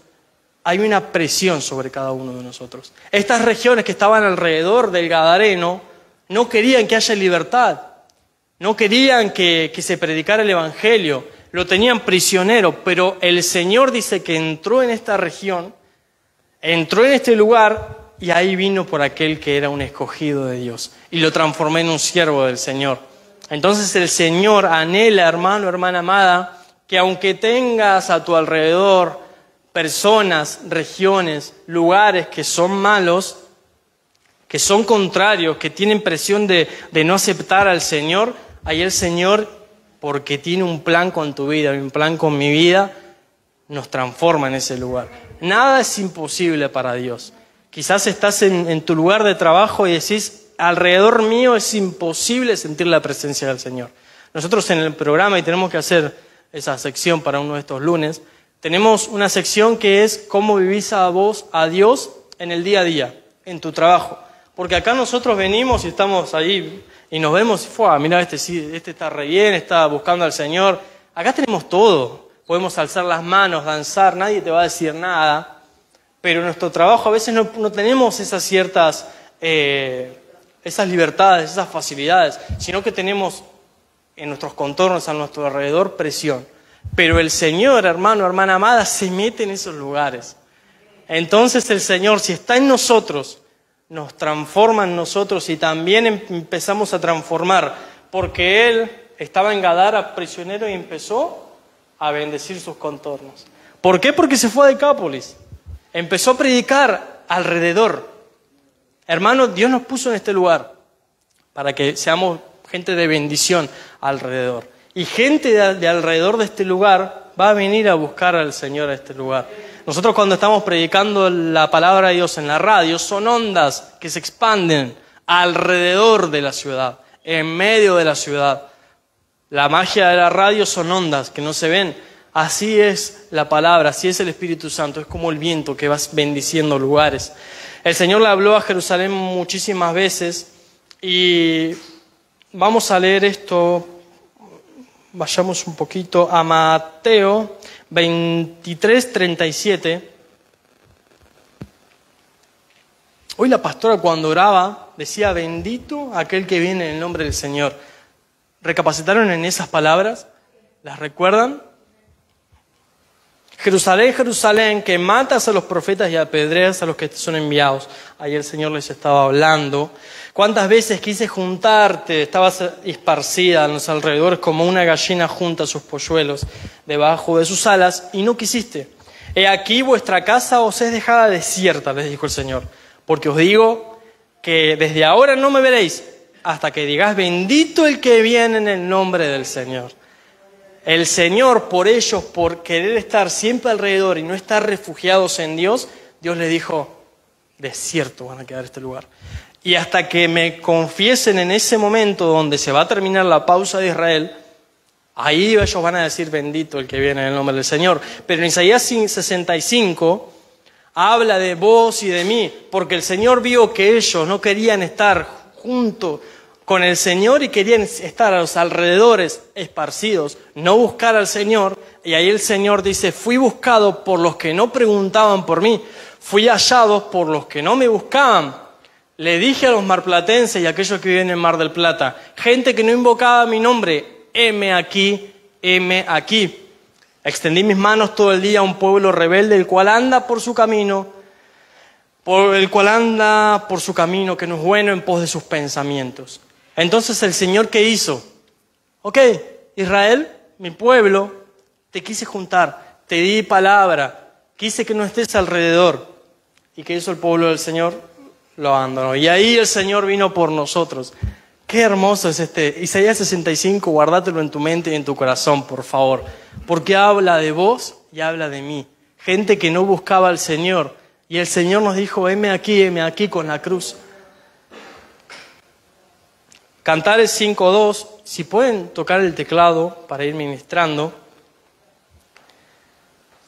hay una presión sobre cada uno de nosotros. Estas regiones que estaban alrededor del gadareno no querían que haya libertad. No querían que se predicara el evangelio. Lo tenían prisionero. Pero el Señor dice que entró en esta región, entró en este lugar. Y ahí vino por aquel que era un escogido de Dios. Y lo transformó en un siervo del Señor. Entonces el Señor anhela, hermano, hermana amada, que aunque tengas a tu alrededor personas, regiones, lugares que son malos, que son contrarios, que tienen presión de no aceptar al Señor, ahí el Señor, porque tiene un plan con tu vida, un plan con mi vida, nos transforma en ese lugar. Nada es imposible para Dios. Quizás estás en tu lugar de trabajo y decís, alrededor mío es imposible sentir la presencia del Señor. Nosotros en el programa, y tenemos que hacer esa sección para uno de estos lunes, tenemos una sección que es cómo vivís a Dios en el día a día, en tu trabajo. Porque acá nosotros venimos y estamos ahí y nos vemos y mira, este está re bien, está buscando al Señor. Acá tenemos todo. podemos alzar las manos, danzar, nadie te va a decir nada, pero en nuestro trabajo a veces no tenemos esas ciertas, esas libertades, esas facilidades, sino que tenemos en nuestros contornos, a nuestro alrededor, presión. Pero el Señor, hermano, hermana amada, se mete en esos lugares. Entonces el Señor, si está en nosotros, nos transforma en nosotros y también empezamos a transformar, porque Él estaba en Gadara prisionero y empezó a bendecir sus contornos. ¿Por qué? Porque se fue a Decápolis. Empezó a predicar alrededor. Hermano, Dios nos puso en este lugar para que seamos gente de bendición alrededor. Y gente de alrededor de este lugar va a venir a buscar al Señor a este lugar. Nosotros cuando estamos predicando la palabra de Dios en la radio, son ondas que se expanden alrededor de la ciudad, en medio de la ciudad. La magia de la radio son ondas que no se ven. Así es la palabra, así es el Espíritu Santo, es como el viento que va bendiciendo lugares. El Señor le habló a Jerusalén muchísimas veces y vamos a leer esto, vayamos un poquito a Mateo 23:37. Hoy la pastora cuando oraba decía, bendito aquel que viene en el nombre del Señor. ¿Recapacitaron en esas palabras? ¿Las recuerdan? Jerusalén, Jerusalén, que matas a los profetas y apedreas a los que te son enviados. Ayer el Señor les estaba hablando. ¿Cuántas veces quise juntarte? Estabas esparcida en los alrededores como una gallina junta sus polluelos debajo de sus alas y no quisiste. He aquí vuestra casa os es dejada desierta, les dijo el Señor. Porque os digo que desde ahora no me veréis hasta que digáis bendito el que viene en el nombre del Señor. El Señor, por ellos, por querer estar siempre alrededor y no estar refugiados en Dios, Dios les dijo, desierto van a quedar este lugar. Y hasta que me confiesen en ese momento donde se va a terminar la pausa de Israel, ahí ellos van a decir bendito el que viene en el nombre del Señor. Pero en Isaías 65 habla de vos y de mí, porque el Señor vio que ellos no querían estar junto con el Señor y querían estar a los alrededores esparcidos, no buscar al Señor. Y ahí el Señor dice, fui buscado por los que no preguntaban por mí, fui hallado por los que no me buscaban. Le dije a los marplatenses y a aquellos que viven en Mar del Plata, gente que no invocaba mi nombre, heme aquí, heme aquí. Extendí mis manos todo el día a un pueblo rebelde, el cual anda por su camino, que no es bueno en pos de sus pensamientos. Entonces el Señor, ¿qué hizo? Ok, Israel, mi pueblo, te quise juntar, te di palabra, quise que no estés alrededor. ¿Y qué hizo el pueblo del Señor? Lo abandonó. Y ahí el Señor vino por nosotros. Qué hermoso es Isaías 65, guardátelo en tu mente y en tu corazón, por favor. Porque habla de vos y habla de mí. Gente que no buscaba al Señor. Y el Señor nos dijo, heme aquí con la cruz. Cantares 5:2, si pueden tocar el teclado para ir ministrando.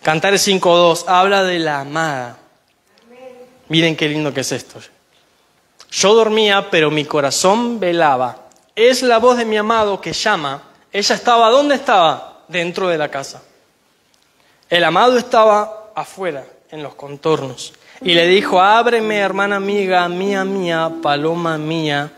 Cantares 5:2, habla de la amada. Miren qué lindo que es esto. Yo dormía, pero mi corazón velaba. Es la voz de mi amado que llama. Ella estaba, ¿dónde estaba? Dentro de la casa. El amado estaba afuera, en los contornos. Y le dijo, ábreme, hermana amiga, mía, paloma mía,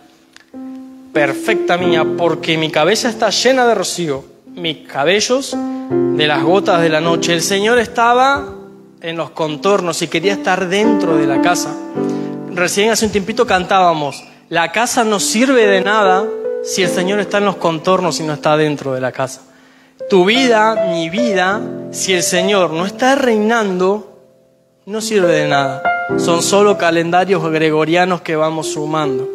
perfecta mía, porque mi cabeza está llena de rocío, mis cabellos de las gotas de la noche. El Señor estaba en los contornos y quería estar dentro de la casa. Recién hace un tiempito cantábamos, la casa no sirve de nada si el Señor está en los contornos y no está dentro de la casa. Tu vida, mi vida, si el Señor no está reinando, no sirve de nada. Son solo calendarios gregorianos que vamos sumando.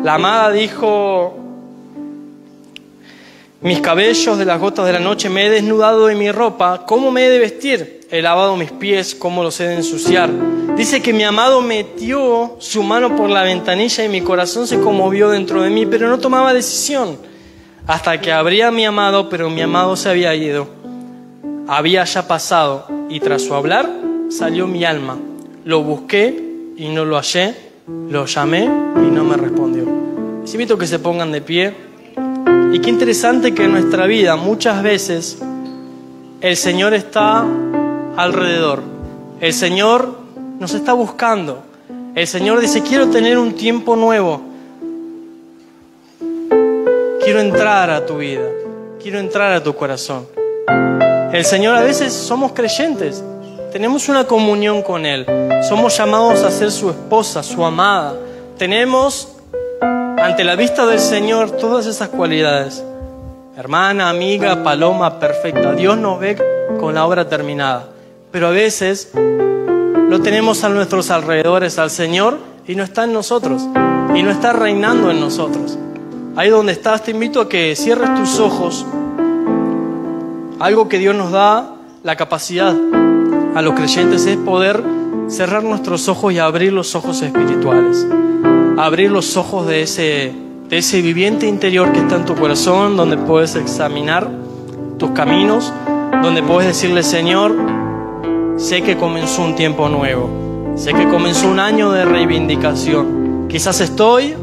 La amada dijo, mis cabellos de las gotas de la noche, me he desnudado de mi ropa, ¿cómo me he de vestir? He lavado mis pies, ¿cómo los he de ensuciar? Dice que mi amado metió su mano por la ventanilla y mi corazón se conmovió dentro de mí, pero no tomaba decisión. Hasta que abría a mi amado, pero mi amado se había ido. Había ya pasado, y tras su hablar salió mi alma. Lo busqué y no lo hallé, lo llamé y no me respondió. Les invito a que se pongan de pie. Y qué interesante que en nuestra vida muchas veces el Señor está alrededor. El Señor nos está buscando. El Señor dice, quiero tener un tiempo nuevo. Quiero entrar a tu vida. Quiero entrar a tu corazón. El Señor, a veces somos creyentes. Tenemos una comunión con Él. Somos llamados a ser su esposa, su amada. Tenemos ante la vista del Señor todas esas cualidades. Hermana, amiga, paloma perfecta. Dios nos ve con la obra terminada. Pero a veces lo tenemos a nuestros alrededores, al Señor, y no está en nosotros. Y no está reinando en nosotros. Ahí donde estás, te invito a que cierres tus ojos. Algo que Dios nos da la capacidad a los creyentes es poder cerrar nuestros ojos y abrir los ojos espirituales. Abrir los ojos de ese viviente interior que está en tu corazón, donde puedes examinar tus caminos, donde puedes decirle, Señor, sé que comenzó un tiempo nuevo, sé que comenzó un año de reivindicación. Quizás estoy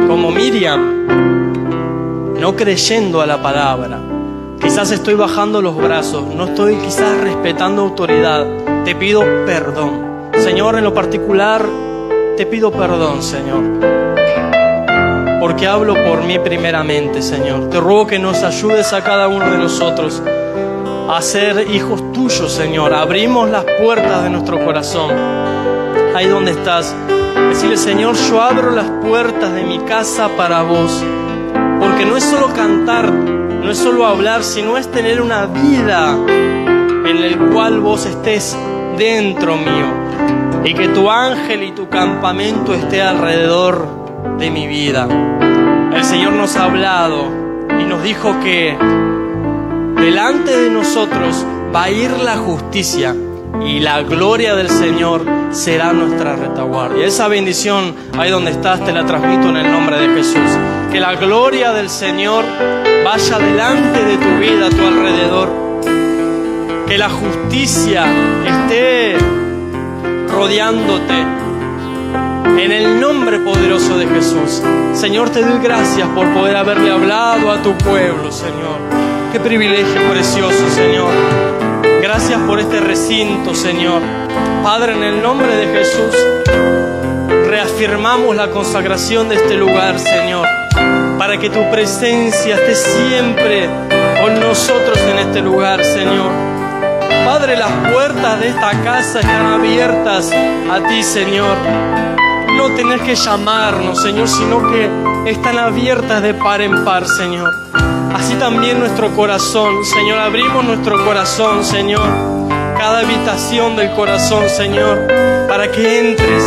como Miriam, no creyendo a la palabra. Quizás estoy bajando los brazos, no estoy quizás respetando autoridad. Te pido perdón. Señor, en lo particular, te pido perdón, Señor. Porque hablo por mí primeramente, Señor. Te ruego que nos ayudes a cada uno de nosotros a ser hijos tuyos, Señor. Abrimos las puertas de nuestro corazón. Ahí donde estás. Decirle, Señor, yo abro las puertas de mi casa para vos. Porque no es solo cantar, no es solo hablar, sino es tener una vida en la cual vos estés dentro mío. Y que tu ángel y tu campamento esté alrededor de mi vida. El Señor nos ha hablado y nos dijo que delante de nosotros va a ir la justicia y la gloria del Señor será nuestra retaguardia. Esa bendición, ahí donde estás, te la transmito en el nombre de Jesús. Que la gloria del Señor vaya delante de tu vida, a tu alrededor. Que la justicia esté rodeándote. En el nombre poderoso de Jesús. Señor, te doy gracias por poder haberle hablado a tu pueblo, Señor. Qué privilegio precioso, Señor. Gracias por este recinto, Señor. Padre, en el nombre de Jesús, reafirmamos la consagración de este lugar, Señor, para que tu presencia esté siempre con nosotros en este lugar, Señor. Padre, las puertas de esta casa están abiertas a ti, Señor. No tenés que llamarnos, Señor, sino que están abiertas de par en par, Señor. Así también nuestro corazón, Señor. Abrimos nuestro corazón, Señor. Cada habitación del corazón, Señor, para que entres,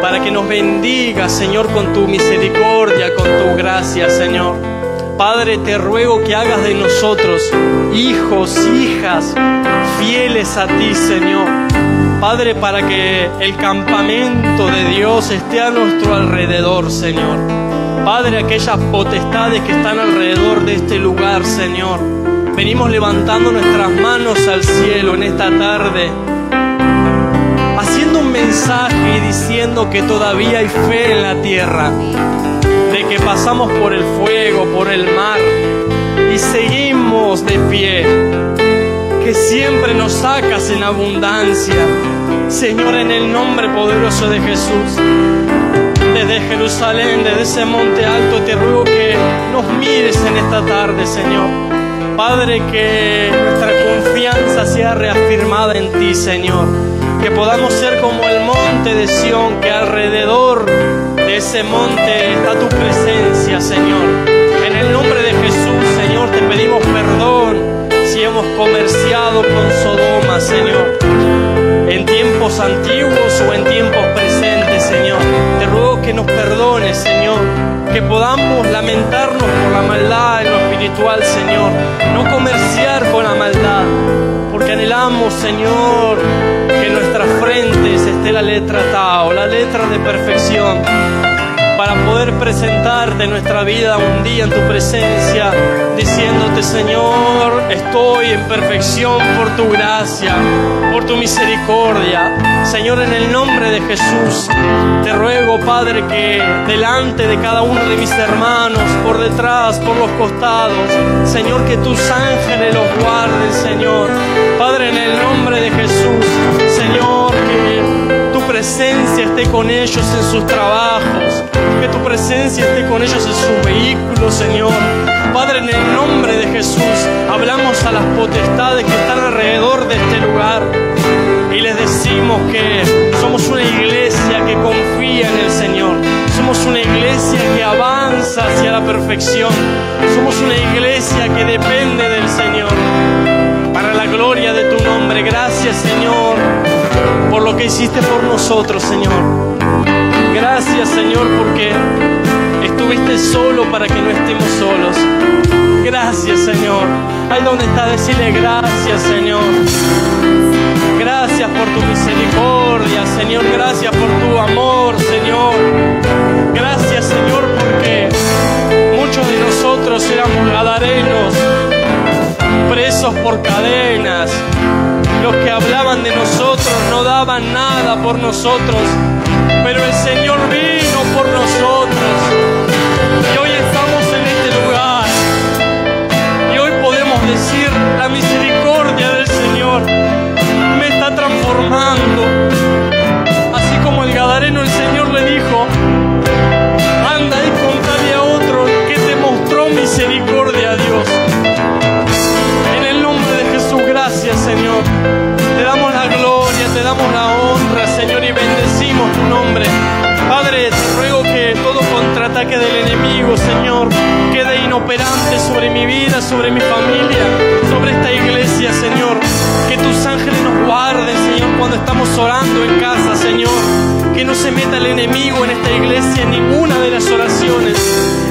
para que nos bendigas, Señor, con tu misericordia, con tu gracia, Señor. Padre, te ruego que hagas de nosotros hijos, hijas, fieles a ti, Señor. Padre, para que el campamento de Dios esté a nuestro alrededor, Señor. Padre, aquellas potestades que están alrededor de este lugar, Señor. Venimos levantando nuestras manos al cielo en esta tarde, haciendo un mensaje y diciendo que todavía hay fe en la tierra, de que pasamos por el fuego, por el mar y seguimos de pie, que siempre nos sacas en abundancia, Señor, en el nombre poderoso de Jesús. Desde Jerusalén, desde ese monte alto, te ruego que nos mires en esta tarde, Señor. Padre, que nuestra confianza sea reafirmada en ti, Señor. Que podamos ser como el monte de Sión, que alrededor de ese monte está tu presencia, Señor. En el nombre de Jesús, Señor, te pedimos perdón si hemos comerciado con Sodoma, Señor, en tiempos antiguos o en tiempos presentes, Señor. Te ruego que nos perdones, Señor, que podamos lamentarnos por la maldad en lo espiritual, Señor, no comerciar con la maldad, porque anhelamos, Señor, que en nuestras frentes esté la letra Tao, la letra de perfección, para poder presentarte nuestra vida un día en tu presencia, diciéndote: Señor, estoy en perfección por tu gracia, por tu misericordia. Señor, en el nombre de Jesús, te ruego, Padre, que delante de cada uno de mis hermanos, por detrás, por los costados, Señor, que tus ángeles los guarden, Señor. Padre, en el nombre de Jesús, Señor, que tu presencia esté con ellos en sus trabajos, que tu presencia esté con ellos en sus vehículos, Señor. Padre, en el nombre de Jesús, hablamos a las potestades que están alrededor de este lugar y les decimos que somos una iglesia que confía en el Señor. Somos una iglesia que avanza hacia la perfección. Somos una iglesia que depende del Señor. Para la gloria de tu nombre, gracias, Señor, por lo que hiciste por nosotros, Señor. Gracias, Señor, porque estuviste solo para que no estemos solos. Gracias, Señor. Ahí donde está, decirle gracias, Señor. Gracias por tu misericordia, Señor. Gracias por tu amor, Señor. Gracias, Señor, porque muchos de nosotros éramos gadarenos, presos por cadenas. Los que hablaban de nosotros no daban nada por nosotros, pero el Señor vino por nosotros. Y hoy estamos en este lugar. Y hoy podemos decir: la misericordia del Señor me está transformando. Así como el gadareno, el Señor le dijo: anda y contale a otro que te mostró misericordia a Dios. En el nombre de Jesús, gracias, Señor. Te damos la gloria, te damos la honra, Señor, y bendecimos tu nombre. Padre, te ruego que todo contraataque del enemigo, Señor, quede inoperante sobre mi vida, sobre mi familia, sobre esta iglesia, Señor. Que tus ángeles nos guarden, Señor, cuando estamos orando en casa, Señor. Que no se meta el enemigo en esta iglesia, en ninguna de las oraciones,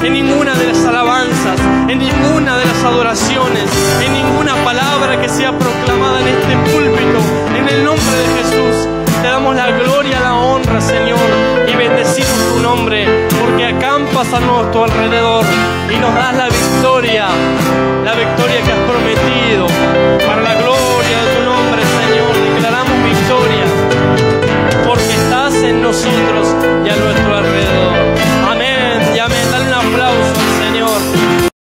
en ninguna de las alabanzas, en ninguna de las adoraciones, en ninguna palabra que sea proclamada en este púlpito. En el nombre de Jesús, te damos la gloria, la honra, Señor, y bendecimos tu nombre, porque acampas a nuestro alrededor y nos das la victoria que has prometido.